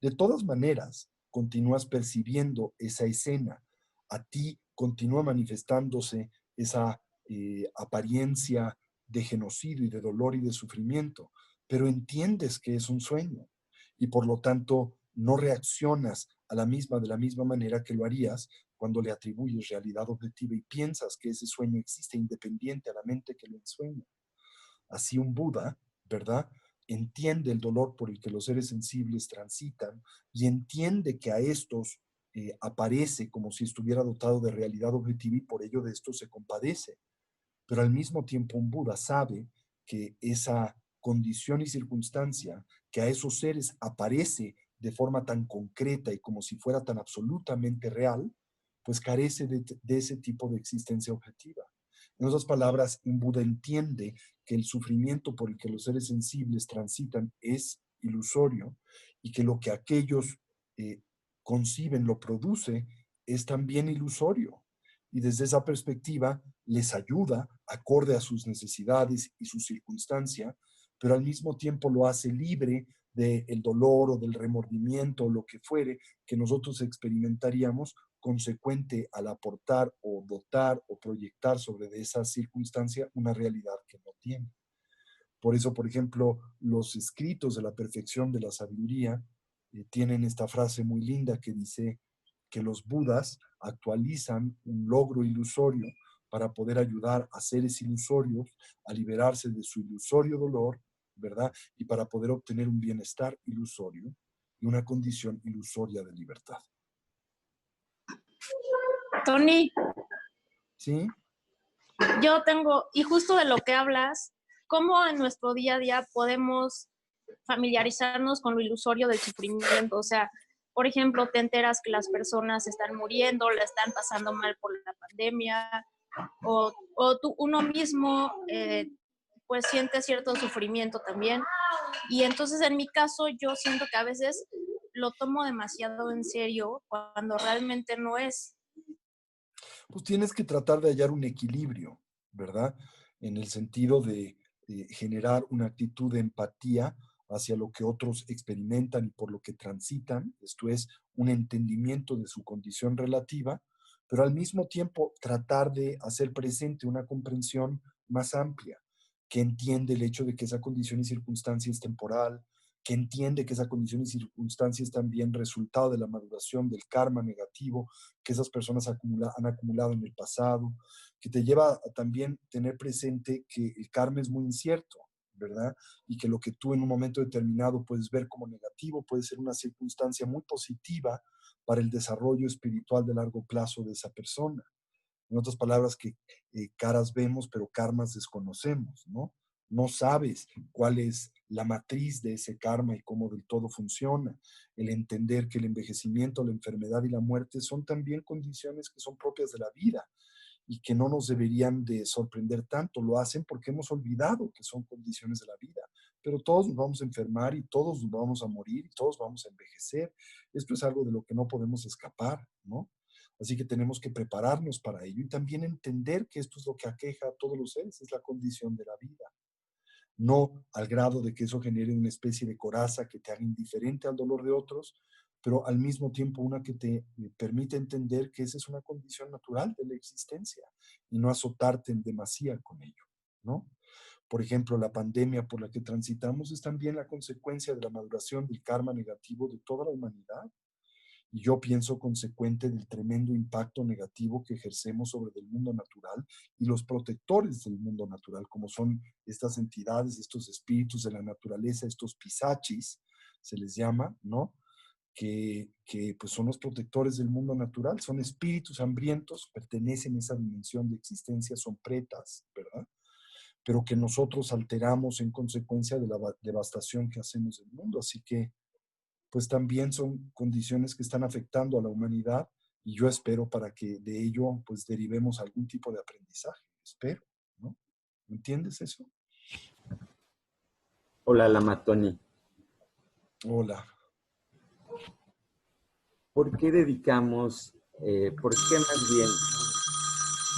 Speaker 1: De todas maneras, continúas percibiendo esa escena, a ti continúa manifestándose esa apariencia de genocidio y de dolor y de sufrimiento, pero entiendes que es un sueño y por lo tanto no reaccionas de la misma manera que lo harías cuando le atribuyes realidad objetiva y piensas que ese sueño existe independiente a la mente que lo ensueña. Así un Buda, ¿verdad?, entiende el dolor por el que los seres sensibles transitan y entiende que a estos aparece como si estuviera dotado de realidad objetiva y por ello de esto se compadece. Pero al mismo tiempo un Buda sabe que esa condición y circunstancia que a esos seres aparece de forma tan concreta y como si fuera tan absolutamente real, pues carece de ese tipo de existencia objetiva. En otras palabras, un Buda entiende que el sufrimiento por el que los seres sensibles transitan es ilusorio y que lo que aquellos conciben, lo produce, es también ilusorio. Y desde esa perspectiva les ayuda acorde a sus necesidades y su circunstancia, pero al mismo tiempo lo hace libre del dolor o del remordimiento o lo que fuere que nosotros experimentaríamos consecuente al aportar o dotar o proyectar sobre esa circunstancia una realidad que no tiene. Por eso, por ejemplo, los escritos de la perfección de la sabiduría tienen esta frase muy linda que dice que los Budas actualizan un logro ilusorio para poder ayudar a seres ilusorios a liberarse de su ilusorio dolor, ¿verdad? Y para poder obtener un bienestar ilusorio y una condición ilusoria de libertad.
Speaker 4: Tony,
Speaker 1: ¿Sí?
Speaker 4: yo tengo, y justo de lo que hablas, ¿cómo en nuestro día a día podemos familiarizarnos con lo ilusorio del sufrimiento? O sea, por ejemplo, te enteras que las personas están muriendo, la están pasando mal por la pandemia, o uno mismo pues siente cierto sufrimiento también. Y entonces en mi caso yo siento que a veces lo tomo demasiado en serio cuando realmente no es.
Speaker 1: Pues tienes que tratar de hallar un equilibrio, ¿verdad? En el sentido de generar una actitud de empatía hacia lo que otros experimentan y por lo que transitan, esto es, un entendimiento de su condición relativa, pero al mismo tiempo tratar de hacer presente una comprensión más amplia, que entiende el hecho de que esa condición y circunstancia es temporal, que entiende que esa condición y circunstancia es también resultado de la maduración del karma negativo que esas personas han acumulado en el pasado, que te lleva a también tener presente que el karma es muy incierto, ¿verdad? Y que lo que tú en un momento determinado puedes ver como negativo puede ser una circunstancia muy positiva para el desarrollo espiritual de largo plazo de esa persona. En otras palabras, que caras vemos, pero karmas desconocemos, ¿no? No sabes cuál es la matriz de ese karma y cómo del todo funciona. El entender que el envejecimiento, la enfermedad y la muerte son también condiciones que son propias de la vida y que no nos deberían de sorprender tanto. Lo hacen porque hemos olvidado que son condiciones de la vida. Pero todos nos vamos a enfermar y todos nos vamos a morir y todos vamos a envejecer. Esto es algo de lo que no podemos escapar, ¿no? Así que tenemos que prepararnos para ello y también entender que esto es lo que aqueja a todos los seres, es la condición de la vida. No al grado de que eso genere una especie de coraza que te haga indiferente al dolor de otros, pero al mismo tiempo una que te permite entender que esa es una condición natural de la existencia y no azotarte en demasía con ello, ¿no? Por ejemplo, la pandemia por la que transitamos es también la consecuencia de la maduración del karma negativo de toda la humanidad. Y yo pienso consecuente del tremendo impacto negativo que ejercemos sobre el mundo natural y los protectores del mundo natural, como son estas entidades, estos espíritus de la naturaleza, estos pisachis, se les llama, ¿no? Que pues son los protectores del mundo natural, son espíritus hambrientos, pertenecen a esa dimensión de existencia, son pretas, ¿verdad? Pero que nosotros alteramos en consecuencia de la devastación que hacemos del mundo. Así que pues también son condiciones que están afectando a la humanidad y yo espero para que de ello pues derivemos algún tipo de aprendizaje, espero, ¿no? ¿Entiendes eso?
Speaker 10: Hola, Lama Tony.
Speaker 1: Hola.
Speaker 10: ¿Por qué dedicamos, por qué más bien?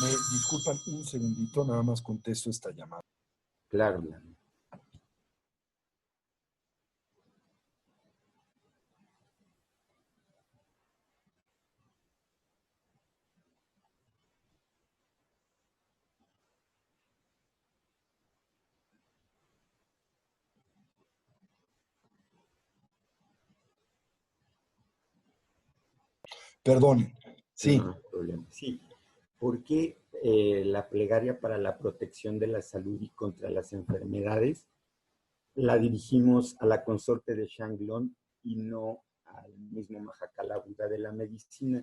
Speaker 1: Me disculpan un segundito, nada más contesto esta llamada.
Speaker 10: Claro.
Speaker 1: Perdonen, sí.
Speaker 10: No hay problema. Sí. ¿Por qué la plegaria para la protección de la salud y contra las enfermedades la dirigimos a la consorte de Shanglong y no al mismo Mahakala Buda de la medicina?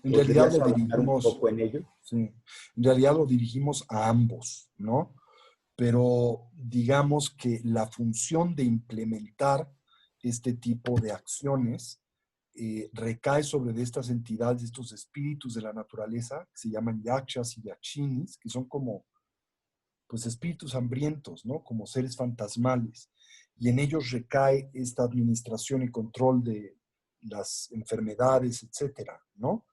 Speaker 1: En realidad lo
Speaker 10: dirigimos un poco en ello?
Speaker 1: Sí, en realidad lo dirigimos a ambos, ¿no? Pero digamos que la función de implementar este tipo de acciones recae sobre de estas entidades, estos espíritus de la naturaleza, que se llaman yakshas y yakshinis, que son como pues espíritus hambrientos, ¿no? Como seres fantasmales. Y en ellos recae esta administración y control de las enfermedades, etcétera, ¿no?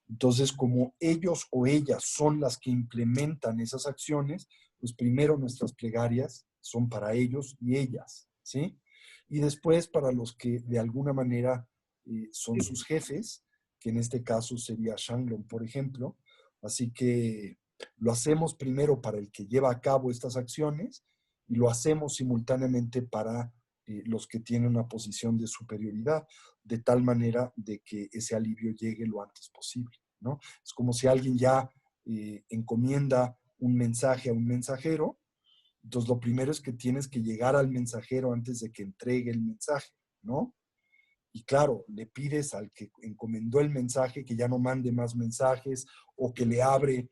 Speaker 1: Entonces, como ellos o ellas son las que implementan esas acciones, pues primero nuestras plegarias son para ellos y ellas, ¿sí? Y después para los que de alguna manera son sus jefes, que en este caso sería Shanglong, por ejemplo. Así que lo hacemos primero para el que lleva a cabo estas acciones y lo hacemos simultáneamente para los que tienen una posición de superioridad, de tal manera de que ese alivio llegue lo antes posible, ¿no? Es como si alguien ya encomienda un mensaje a un mensajero, entonces lo primero es que tienes que llegar al mensajero antes de que entregue el mensaje, ¿no? Y claro, le pides al que encomendó el mensaje que ya no mande más mensajes o que le hable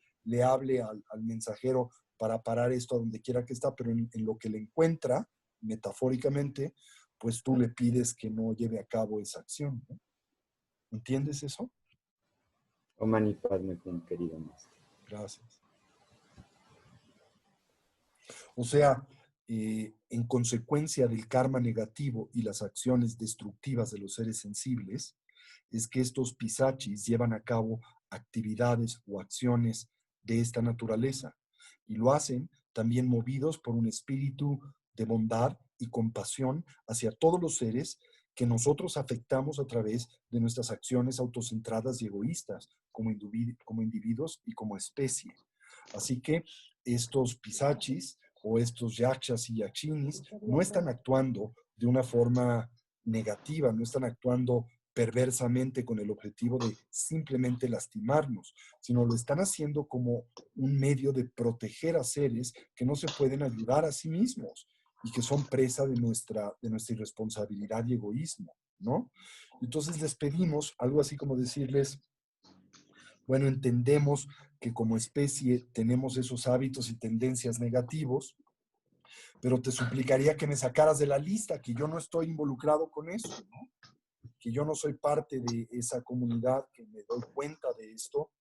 Speaker 1: al mensajero para parar esto a donde quiera que está, pero en lo que le encuentra, metafóricamente, pues tú le pides que no lleve a cabo esa acción, ¿no? ¿Entiendes eso?
Speaker 10: Om Mani Padme Hum, querido maestro.
Speaker 1: Gracias. O sea, en consecuencia del karma negativo y las acciones destructivas de los seres sensibles, es que estos pisachis llevan a cabo actividades o acciones de esta naturaleza y lo hacen también movidos por un espíritu de bondad y compasión hacia todos los seres que nosotros afectamos a través de nuestras acciones autocentradas y egoístas como individuos y como especie. Así que estos pisachis o estos yakshas y yakshinis no están actuando de una forma negativa, no están actuando perversamente con el objetivo de simplemente lastimarnos, sino lo están haciendo como un medio de proteger a seres que no se pueden ayudar a sí mismos y que son presa de nuestra irresponsabilidad y egoísmo, ¿no? Entonces les pedimos algo así como decirles, bueno, entendemos que como especie tenemos esos hábitos y tendencias negativos, pero te suplicaría que me sacaras de la lista, que yo no estoy involucrado con eso, ¿no? Que yo no soy parte de esa comunidad, que me doy cuenta de esto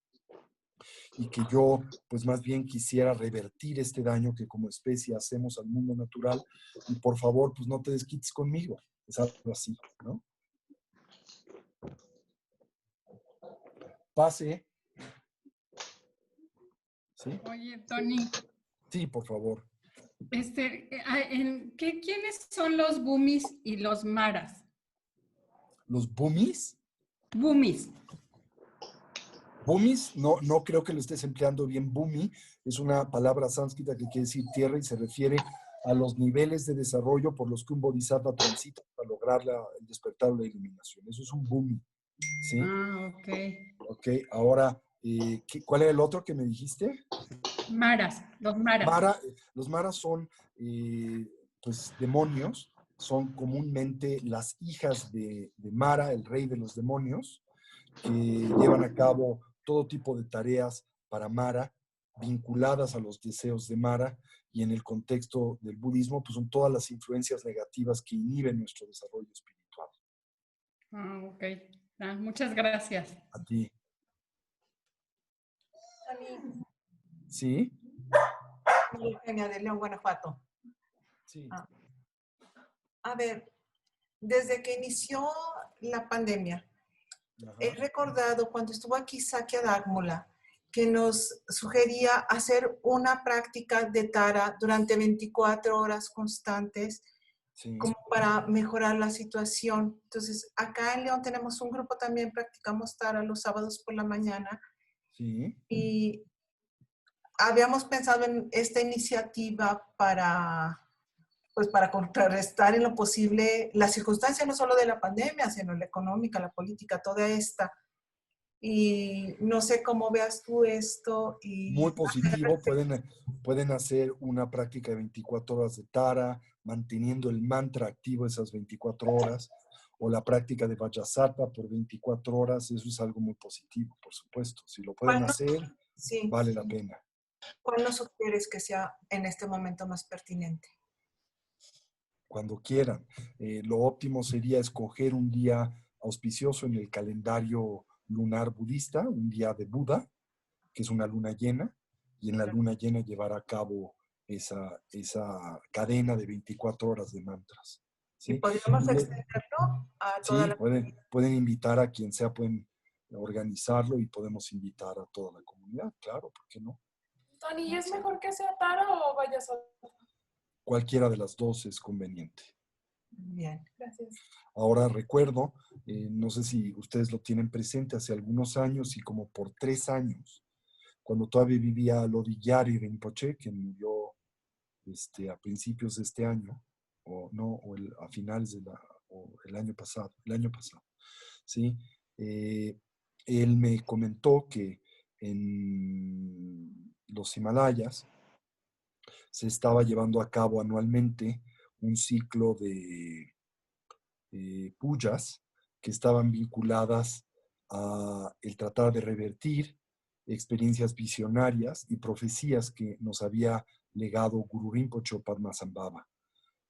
Speaker 1: y que yo, pues más bien quisiera revertir este daño que como especie hacemos al mundo natural y por favor, pues no te desquites conmigo. Es algo así, ¿no? Pase. ¿Sí?
Speaker 11: Oye, Tony,
Speaker 1: Sí, por favor.
Speaker 11: ¿quiénes son los Bumis y los Maras?
Speaker 1: ¿Los Bumis?
Speaker 11: Bumis.
Speaker 1: Bumis, no creo que lo estés empleando bien. Bumi es una palabra sánscrita que quiere decir tierra y se refiere a los niveles de desarrollo por los que un bodhisattva transita para lograr el despertar o la iluminación. Eso es un Bumi, ¿sí?
Speaker 11: Ah, ok.
Speaker 1: Ok, ahora, ¿cuál era el otro que me dijiste?
Speaker 11: Maras, los Maras.
Speaker 1: Los Maras son, pues, demonios. Son comúnmente las hijas de Mara, el rey de los demonios, que llevan a cabo todo tipo de tareas para Mara, vinculadas a los deseos de Mara, y en el contexto del budismo, pues son todas las influencias negativas que inhiben nuestro desarrollo espiritual.
Speaker 11: Ah, ok. Muchas gracias.
Speaker 1: A ti.
Speaker 3: Tony,
Speaker 1: ¿Sí?
Speaker 3: Eugenia de León, Guanajuato.
Speaker 1: Sí.
Speaker 3: A ver, desde que inició la pandemia, he recordado cuando estuvo aquí Sakya Dharmula, que nos sugería hacer una práctica de Tara durante 24 horas constantes,
Speaker 1: sí,
Speaker 3: como para mejorar la situación. Entonces, acá en León tenemos un grupo también, practicamos Tara los sábados por la mañana.
Speaker 1: Sí.
Speaker 3: Y habíamos pensado en esta iniciativa para contrarrestar en lo posible las circunstancias no solo de la pandemia, sino la económica, la política, toda esta. Y no sé cómo veas tú esto.
Speaker 1: Muy positivo, pueden hacer una práctica de 24 horas de Tara, manteniendo el mantra activo esas 24 horas, o la práctica de Vajrasattva por 24 horas, eso es algo muy positivo, por supuesto. Si lo pueden hacer,
Speaker 3: sí,
Speaker 1: vale la pena.
Speaker 3: ¿Cuál nos sugieres que sea en este momento más pertinente?
Speaker 1: Cuando quieran. Lo óptimo sería escoger un día auspicioso en el calendario lunar budista, un día de Buda, que es una luna llena, y en la luna llena llevar a cabo esa cadena de 24 horas de mantras. ¿Sí?
Speaker 3: ¿Y podríamos extenderlo a toda la
Speaker 1: pueden invitar a quien sea, pueden organizarlo y podemos invitar a toda la comunidad, claro, ¿por qué no?
Speaker 12: Tony, ¿es mejor que sea Tara o Vajrasattva?
Speaker 1: Cualquiera de las dos es conveniente.
Speaker 3: Bien,
Speaker 12: gracias.
Speaker 1: Ahora recuerdo, no sé si ustedes lo tienen presente, hace algunos años y como por 3 años, cuando todavía vivía Lodi Gyari Rinpoche, que murió a principios de este año, a finales el año pasado, ¿sí? Él me comentó que en los Himalayas se estaba llevando a cabo anualmente un ciclo de pujas que estaban vinculadas a el tratar de revertir experiencias visionarias y profecías que nos había legado Guru Rinpoche o Padmasambhava,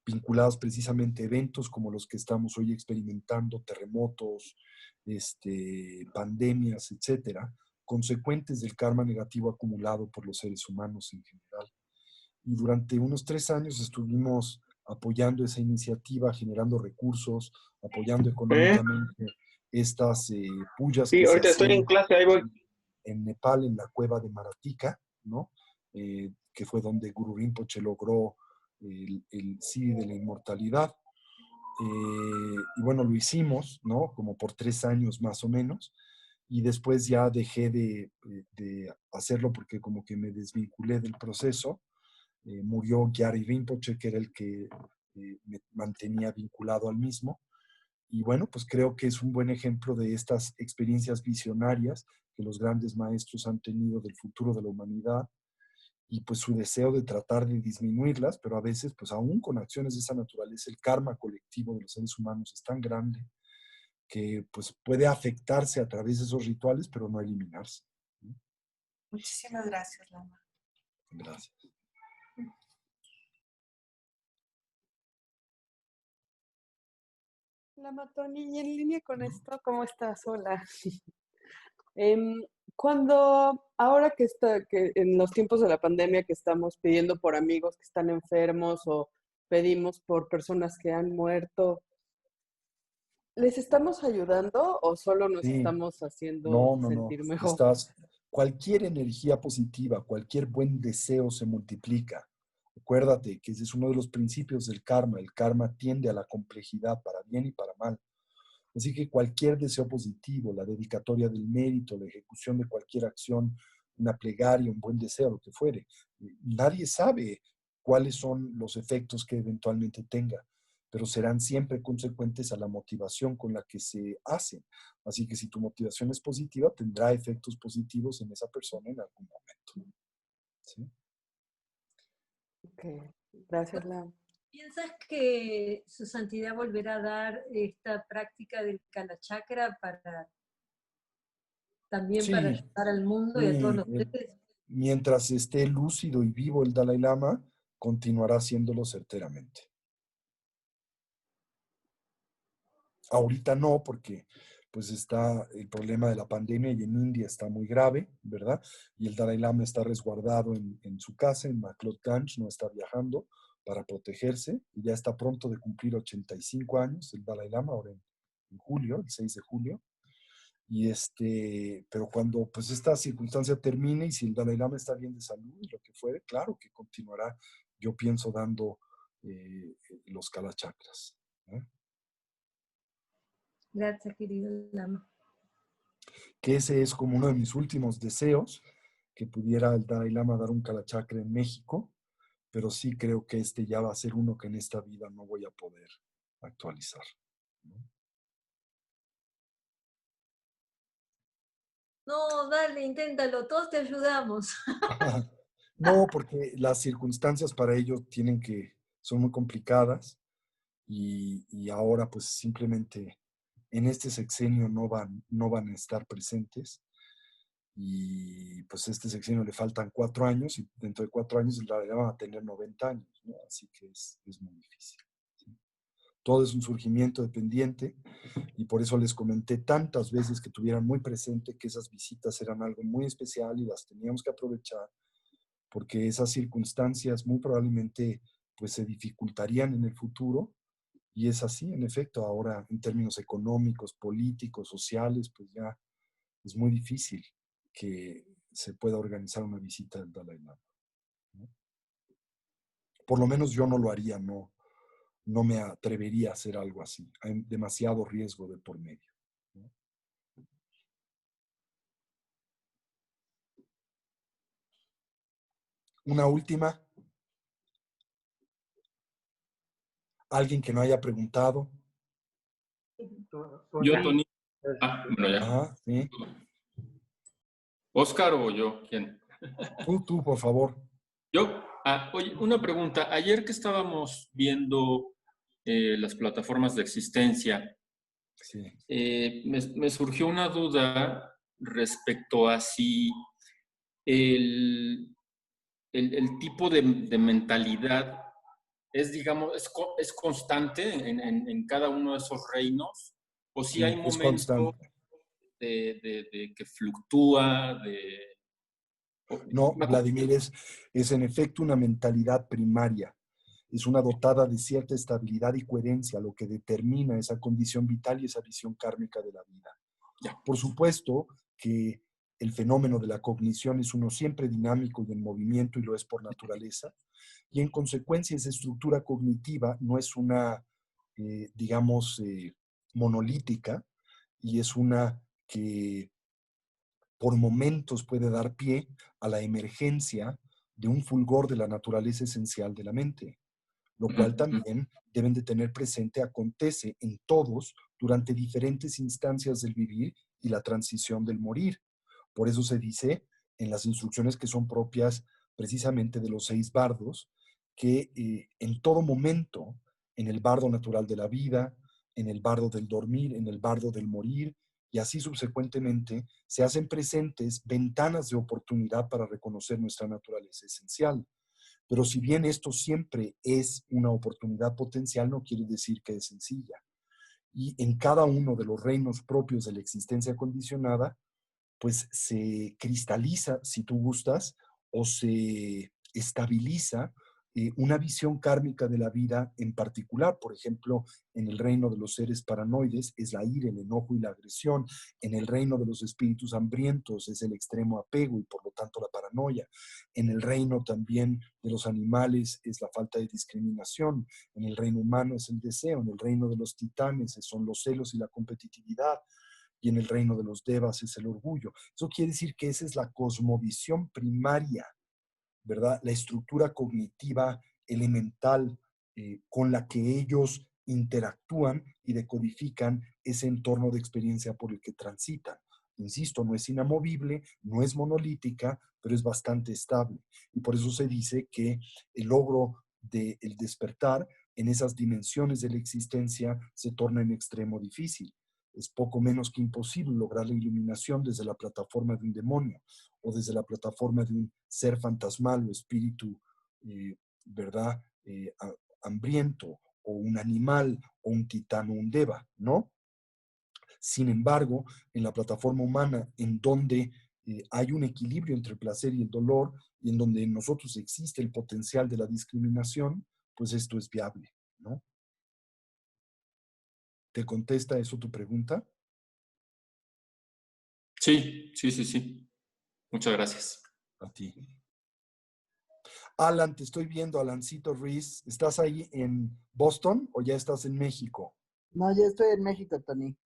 Speaker 1: vinculados precisamente a eventos como los que estamos hoy experimentando, terremotos, pandemias, etcétera, consecuentes del karma negativo acumulado por los seres humanos en general. y durante unos 3 años estuvimos apoyando esa iniciativa, generando recursos, apoyando económicamente estas pullas
Speaker 13: Sí,
Speaker 1: que se
Speaker 13: ahorita estoy en
Speaker 1: hacían
Speaker 13: clase, ahí voy.
Speaker 1: en Nepal, en la cueva de Maratika, ¿no? Que fue donde Guru Rinpoche logró el sí de la inmortalidad. Y bueno, lo hicimos, ¿no? Como por 3 años más o menos, y después ya dejé de hacerlo porque como que me desvinculé del proceso. Murió Gyari Rinpoche, que era el que me mantenía vinculado al mismo. Y bueno, pues creo que es un buen ejemplo de estas experiencias visionarias que los grandes maestros han tenido del futuro de la humanidad y pues su deseo de tratar de disminuirlas, pero a veces pues aún con acciones de esa naturaleza el karma colectivo de los seres humanos es tan grande que pues puede afectarse a través de esos rituales, pero no eliminarse.
Speaker 3: Muchísimas gracias, Lama.
Speaker 1: Gracias.
Speaker 14: Lama Tony, y en línea con esto, ¿cómo estás? Hola. Ahora que en los tiempos de la pandemia que estamos pidiendo por amigos que están enfermos o pedimos por personas que han muerto, ¿les estamos ayudando o solo nos
Speaker 1: Sí.
Speaker 14: estamos haciendo
Speaker 1: No.
Speaker 14: sentir mejor?
Speaker 1: Cualquier energía positiva, cualquier buen deseo se multiplica. Acuérdate que ese es uno de los principios del karma. El karma tiende a la complejidad para bien y para mal. Así que cualquier deseo positivo, la dedicatoria del mérito, la ejecución de cualquier acción, una plegaria, un buen deseo, lo que fuere, nadie sabe cuáles son los efectos que eventualmente tenga, pero serán siempre consecuentes a la motivación con la que se hacen. Así que si tu motivación es positiva, tendrá efectos positivos en esa persona en algún momento. ¿Sí?
Speaker 14: Ok, gracias, Lam.
Speaker 15: ¿Piensas que su santidad volverá a dar esta práctica del Kalachakra también
Speaker 1: Sí,
Speaker 15: para ayudar al mundo y a todos los seres?
Speaker 1: mientras esté lúcido y vivo el Dalai Lama, continuará haciéndolo certeramente. Ahorita no, porque pues está el problema de la pandemia y en India está muy grave, ¿verdad? Y el Dalai Lama está resguardado en su casa, en Maklot no está viajando para protegerse, y ya está pronto de cumplir 85 años el Dalai Lama, ahora en julio, el 6 de julio. Y pero cuando pues esta circunstancia termine y si el Dalai Lama está bien de salud y lo que fuere, claro que continuará, yo pienso, dando los kalachakras, ¿eh?
Speaker 15: Gracias, querido Lama.
Speaker 1: Que ese es como uno de mis últimos deseos, que pudiera el Dalai Lama dar un kalachakra en México, pero sí creo que ya va a ser uno que en esta vida no voy a poder actualizar, ¿no?
Speaker 15: No, dale, inténtalo, todos te ayudamos.
Speaker 1: No, porque las circunstancias para ello son muy complicadas y ahora pues simplemente en este sexenio no van a estar presentes y pues este sexenio le faltan 4 años y dentro de 4 años la van a tener 90 años, ¿no? Así que es muy difícil, ¿sí? Todo es un surgimiento dependiente y por eso les comenté tantas veces que tuvieran muy presente que esas visitas eran algo muy especial y las teníamos que aprovechar, porque esas circunstancias muy probablemente pues se dificultarían en el futuro, y es así, en efecto, ahora en términos económicos, políticos, sociales, pues ya es muy difícil que se pueda organizar una visita del Dalai Lama, ¿no? Por lo menos yo no lo haría, no me atrevería a hacer algo así, hay demasiado riesgo de por medio, ¿no? Una última. ¿Alguien que no haya preguntado?
Speaker 16: Yo, Tony. Bueno, ya.
Speaker 1: Ajá, sí.
Speaker 16: ¿Oscar o yo? ¿Quién?
Speaker 1: Tú, por favor.
Speaker 16: ¿Yo? Oye, una pregunta. Ayer que estábamos viendo las plataformas de existencia,
Speaker 1: sí.
Speaker 16: Me surgió una duda respecto a si el tipo de mentalidad es, digamos, es constante en cada uno de esos reinos, o si hay momentos de que fluctúa,
Speaker 1: No, Vladimir, es en efecto una mentalidad primaria. Es una dotada de cierta estabilidad y coherencia, lo que determina esa condición vital y esa visión kármica de la vida. Por supuesto que el fenómeno de la cognición es uno siempre dinámico y en movimiento, y lo es por naturaleza, y en consecuencia esa estructura cognitiva no es una, digamos, monolítica, y es una que por momentos puede dar pie a la emergencia de un fulgor de la naturaleza esencial de la mente, lo cual también deben de tener presente acontece en todos durante diferentes instancias del vivir y la transición del morir. Por eso se dice en las instrucciones que son propias precisamente de los 6 bardos, que en todo momento, en el bardo natural de la vida, en el bardo del dormir, en el bardo del morir, y así subsecuentemente, se hacen presentes ventanas de oportunidad para reconocer nuestra naturaleza esencial. Pero si bien esto siempre es una oportunidad potencial, no quiere decir que es sencilla. Y en cada uno de los reinos propios de la existencia condicionada, pues se cristaliza, si tú gustas, o se estabiliza una visión kármica de la vida en particular. Por ejemplo, en el reino de los seres paranoides es la ira, el enojo y la agresión. En el reino de los espíritus hambrientos es el extremo apego y por lo tanto la paranoia. En el reino también de los animales es la falta de discriminación. En el reino humano es el deseo. En el reino de los titanes son los celos y la competitividad. Y en el reino de los devas es el orgullo. Eso quiere decir que esa es la cosmovisión primaria, ¿verdad? La estructura cognitiva elemental con la que ellos interactúan y decodifican ese entorno de experiencia por el que transitan. Insisto, no es inamovible, no es monolítica, pero es bastante estable. Y por eso se dice que el logro del despertar en esas dimensiones de la existencia se torna en extremo difícil. Es poco menos que imposible lograr la iluminación desde la plataforma de un demonio o desde la plataforma de un ser fantasmal o espíritu, ¿verdad? Hambriento, o un animal, o un titán o un deva, ¿no? Sin embargo, en la plataforma humana, en donde hay un equilibrio entre el placer y el dolor, y en donde en nosotros existe el potencial de la discriminación, pues esto es viable, ¿no? ¿Te contesta eso tu pregunta?
Speaker 16: Sí. Muchas gracias.
Speaker 1: A ti. Alan, te estoy viendo, Alancito Ruiz. ¿Estás ahí en Boston o ya estás en México?
Speaker 13: No, ya estoy en México, Tony.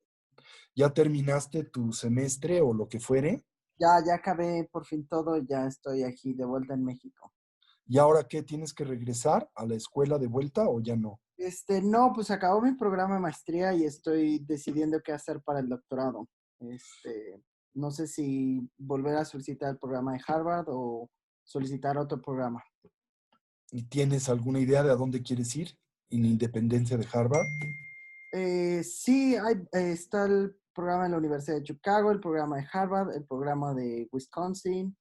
Speaker 1: ¿Ya terminaste tu semestre o lo que fuere?
Speaker 13: Ya acabé por fin todo y ya estoy aquí de vuelta en México.
Speaker 1: ¿Y ahora qué? ¿Tienes que regresar a la escuela de vuelta o ya no?
Speaker 13: No, pues acabó mi programa de maestría y estoy decidiendo qué hacer para el doctorado. No sé si volver a solicitar el programa de Harvard o solicitar otro programa.
Speaker 1: ¿Y tienes alguna idea de a dónde quieres ir en independencia de Harvard?
Speaker 13: Sí, está el programa de la Universidad de Chicago, el programa de Harvard, el programa de Wisconsin,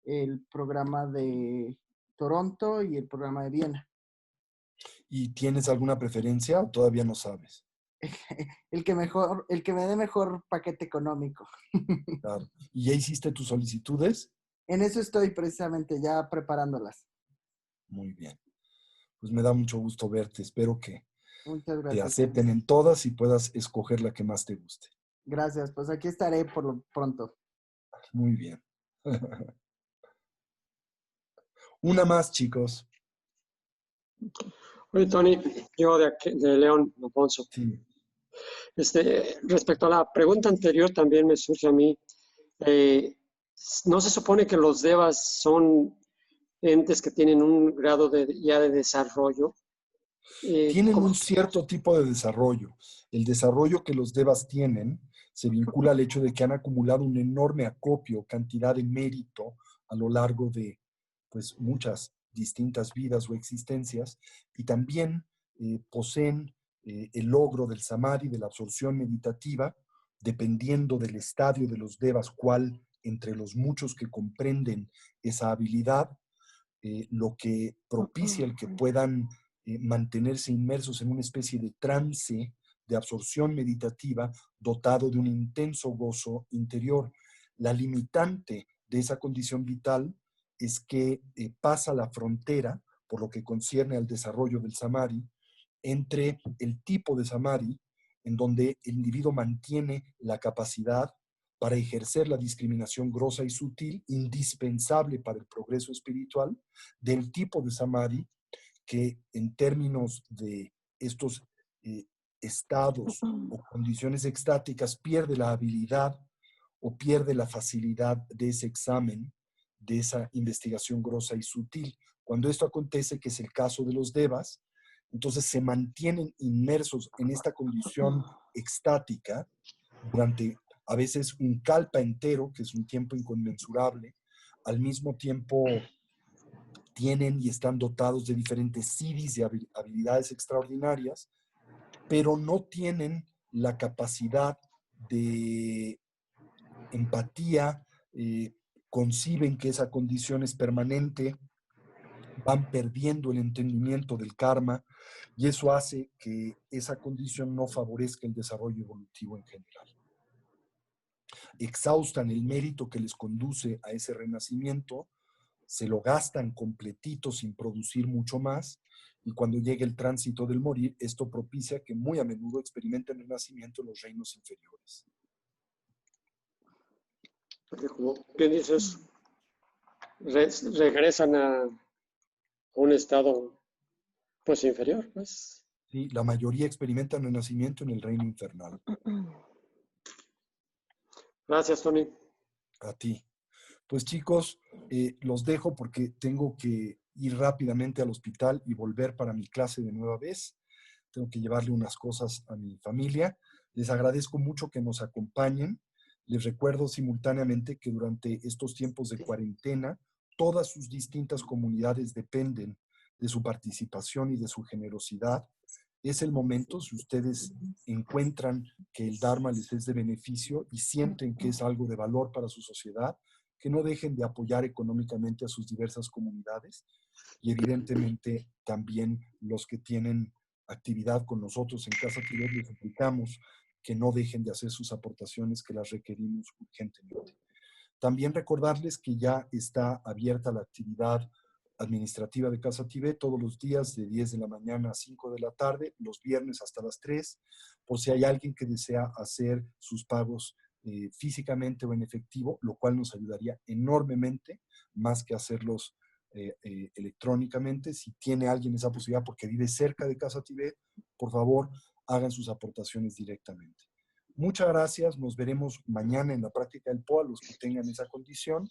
Speaker 13: el programa de Toronto y el programa de Viena.
Speaker 1: ¿Y tienes alguna preferencia o todavía no sabes?
Speaker 13: El que me dé mejor paquete económico.
Speaker 1: Claro. ¿Y ya hiciste tus solicitudes?
Speaker 13: En eso estoy precisamente ya preparándolas.
Speaker 1: Muy bien. Pues me da mucho gusto verte. Espero que
Speaker 13: Muchas gracias.
Speaker 1: te acepten en todas y puedas escoger la que más te guste.
Speaker 13: Gracias. Pues aquí estaré por lo pronto.
Speaker 1: Muy bien. Una más, chicos.
Speaker 17: Oye, Tony, yo de León, Alfonso.
Speaker 1: Sí.
Speaker 17: Respecto a la pregunta anterior, también me surge a mí, ¿no se supone que los devas son entes que tienen un grado ya de desarrollo?
Speaker 1: Tienen un cierto tipo de desarrollo. El desarrollo que los devas tienen se vincula al hecho de que han acumulado un enorme acopio, cantidad de mérito a lo largo de pues, muchas distintas vidas o existencias, y también poseen el logro del samadhi, de la absorción meditativa, dependiendo del estadio de los devas, cuál entre los muchos que comprenden esa habilidad, lo que propicia el que puedan mantenerse inmersos en una especie de trance de absorción meditativa dotado de un intenso gozo interior. La limitante de esa condición vital es que pasa la frontera, por lo que concierne al desarrollo del samadhi, entre el tipo de samadhi, en donde el individuo mantiene la capacidad para ejercer la discriminación grosa y sutil, indispensable para el progreso espiritual, del tipo de samadhi que en términos de estos estados o condiciones extáticas pierde la habilidad o pierde la facilidad de ese examen, de esa investigación grosa y sutil. Cuando esto acontece, que es el caso de los devas, entonces se mantienen inmersos en esta condición extática durante a veces un kalpa entero, que es un tiempo inconmensurable. Al mismo tiempo tienen y están dotados de diferentes siddhis y habilidades extraordinarias, pero no tienen la capacidad de empatía, conciben que esa condición es permanente, van perdiendo el entendimiento del karma, y eso hace que esa condición no favorezca el desarrollo evolutivo en general. Exhaustan el mérito que les conduce a ese renacimiento, se lo gastan completito sin producir mucho más, y cuando llega el tránsito del morir, esto propicia que muy a menudo experimenten el nacimiento en los reinos inferiores.
Speaker 17: Porque como bien dices, regresan a un estado pues inferior, pues.
Speaker 1: Sí, la mayoría experimentan el nacimiento en el reino infernal.
Speaker 17: Gracias, Tony.
Speaker 1: A ti. Pues chicos, los dejo porque tengo que ir rápidamente al hospital y volver para mi clase de nueva vez. Tengo que llevarle unas cosas a mi familia. Les agradezco mucho que nos acompañen. Les recuerdo simultáneamente que durante estos tiempos de cuarentena, todas sus distintas comunidades dependen de su participación y de su generosidad. Es el momento, si ustedes encuentran que el Dharma les es de beneficio y sienten que es algo de valor para su sociedad, que no dejen de apoyar económicamente a sus diversas comunidades, y evidentemente también los que tienen actividad con nosotros en Casa Tibet, les suplicamos que no dejen de hacer sus aportaciones, que las requerimos urgentemente. También recordarles que ya está abierta la actividad administrativa de Casa Tibet todos los días de 10 de la mañana a 5 de la tarde, los viernes hasta las 3, por si hay alguien que desea hacer sus pagos físicamente o en efectivo, lo cual nos ayudaría enormemente, más que hacerlos electrónicamente. Si tiene alguien esa posibilidad porque vive cerca de Casa Tibet, por favor, hagan sus aportaciones directamente. Muchas gracias, nos veremos mañana en la práctica del POA, los que tengan esa condición.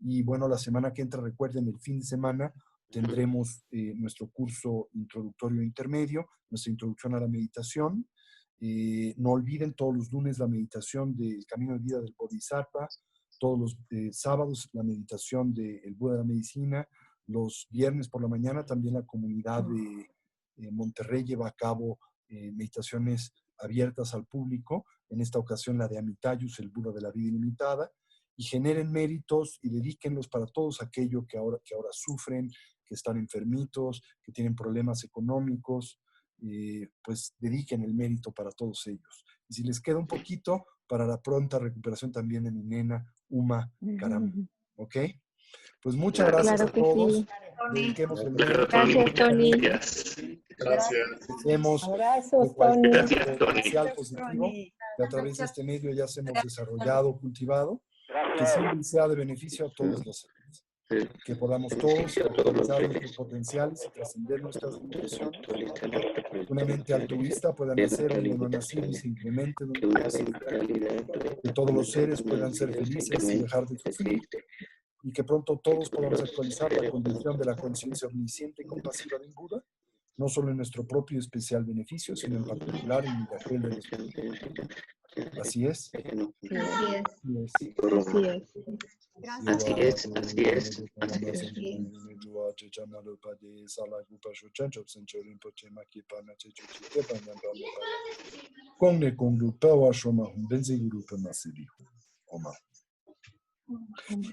Speaker 1: Y bueno, la semana que entra, recuerden, el fin de semana tendremos nuestro curso introductorio intermedio, nuestra introducción a la meditación. No olviden todos los lunes la meditación del camino de vida del Bodhisattva, todos los sábados la meditación del Buda de la Medicina, los viernes por la mañana también la comunidad de Monterrey lleva a cabo meditaciones abiertas al público, en esta ocasión la de Amitayus, el Buda de la vida ilimitada, y generen méritos y dedíquenlos para todos aquellos que ahora sufren, que están enfermitos, que tienen problemas económicos, pues dediquen el mérito para todos ellos. Y si les queda un poquito, para la pronta recuperación también de mi nena, Uma Karam. ¿Ok? Pues muchas gracias a todos. Dediquemos el mérito.
Speaker 18: Gracias, Tony.
Speaker 1: Gracias. Hacemos
Speaker 18: Abrazos, Tony.
Speaker 1: potencial positivo que a través de este medio ya se hemos desarrollado, cultivado, que siempre sea de beneficio a todos los seres. Que podamos todos actualizar nuestros potenciales y trascender nuestras limitaciones. Una mente altruista pueda nacer donde no ha nacido y se incremente donde no ha nacido. Que todos los seres puedan ser felices y dejar de sufrir. Y que pronto todos podamos actualizar la condición de la conciencia omnisciente y compasiva del Buda, no solo en nuestro propio especial beneficio, sino en particular en el de aquel de los demás. Así es.
Speaker 18: Así es.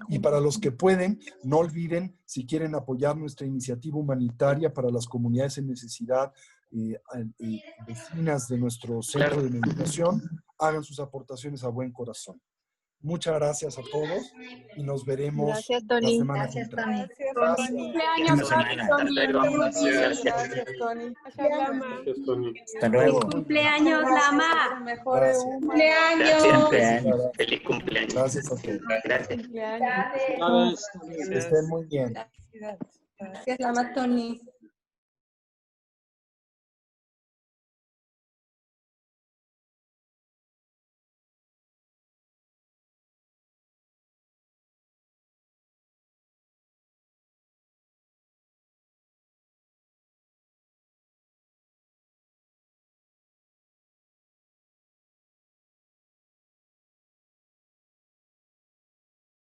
Speaker 1: Y para los que pueden, no olviden, si quieren apoyar nuestra iniciativa humanitaria para las comunidades en necesidad, vecinas de nuestro centro de meditación, hagan sus aportaciones a buen corazón. Muchas gracias a todos y nos veremos
Speaker 18: Gracias, Tony.
Speaker 1: la semana
Speaker 18: Gracias,
Speaker 1: que entra.
Speaker 18: Tony.
Speaker 14: Cumpleaños,
Speaker 18: Tony.
Speaker 14: Gracias, Tony.
Speaker 17: Gracias, Tony.
Speaker 19: Hasta luego.
Speaker 9: Cumpleaños, Lama.
Speaker 14: Mejore
Speaker 1: Gracias.
Speaker 14: Uma.
Speaker 6: Cumpleaños. Feliz cumpleaños.
Speaker 1: Gracias a todos.
Speaker 6: Gracias.
Speaker 14: Cumpleaños.
Speaker 1: Que estén muy bien.
Speaker 12: Gracias, Lama Tony.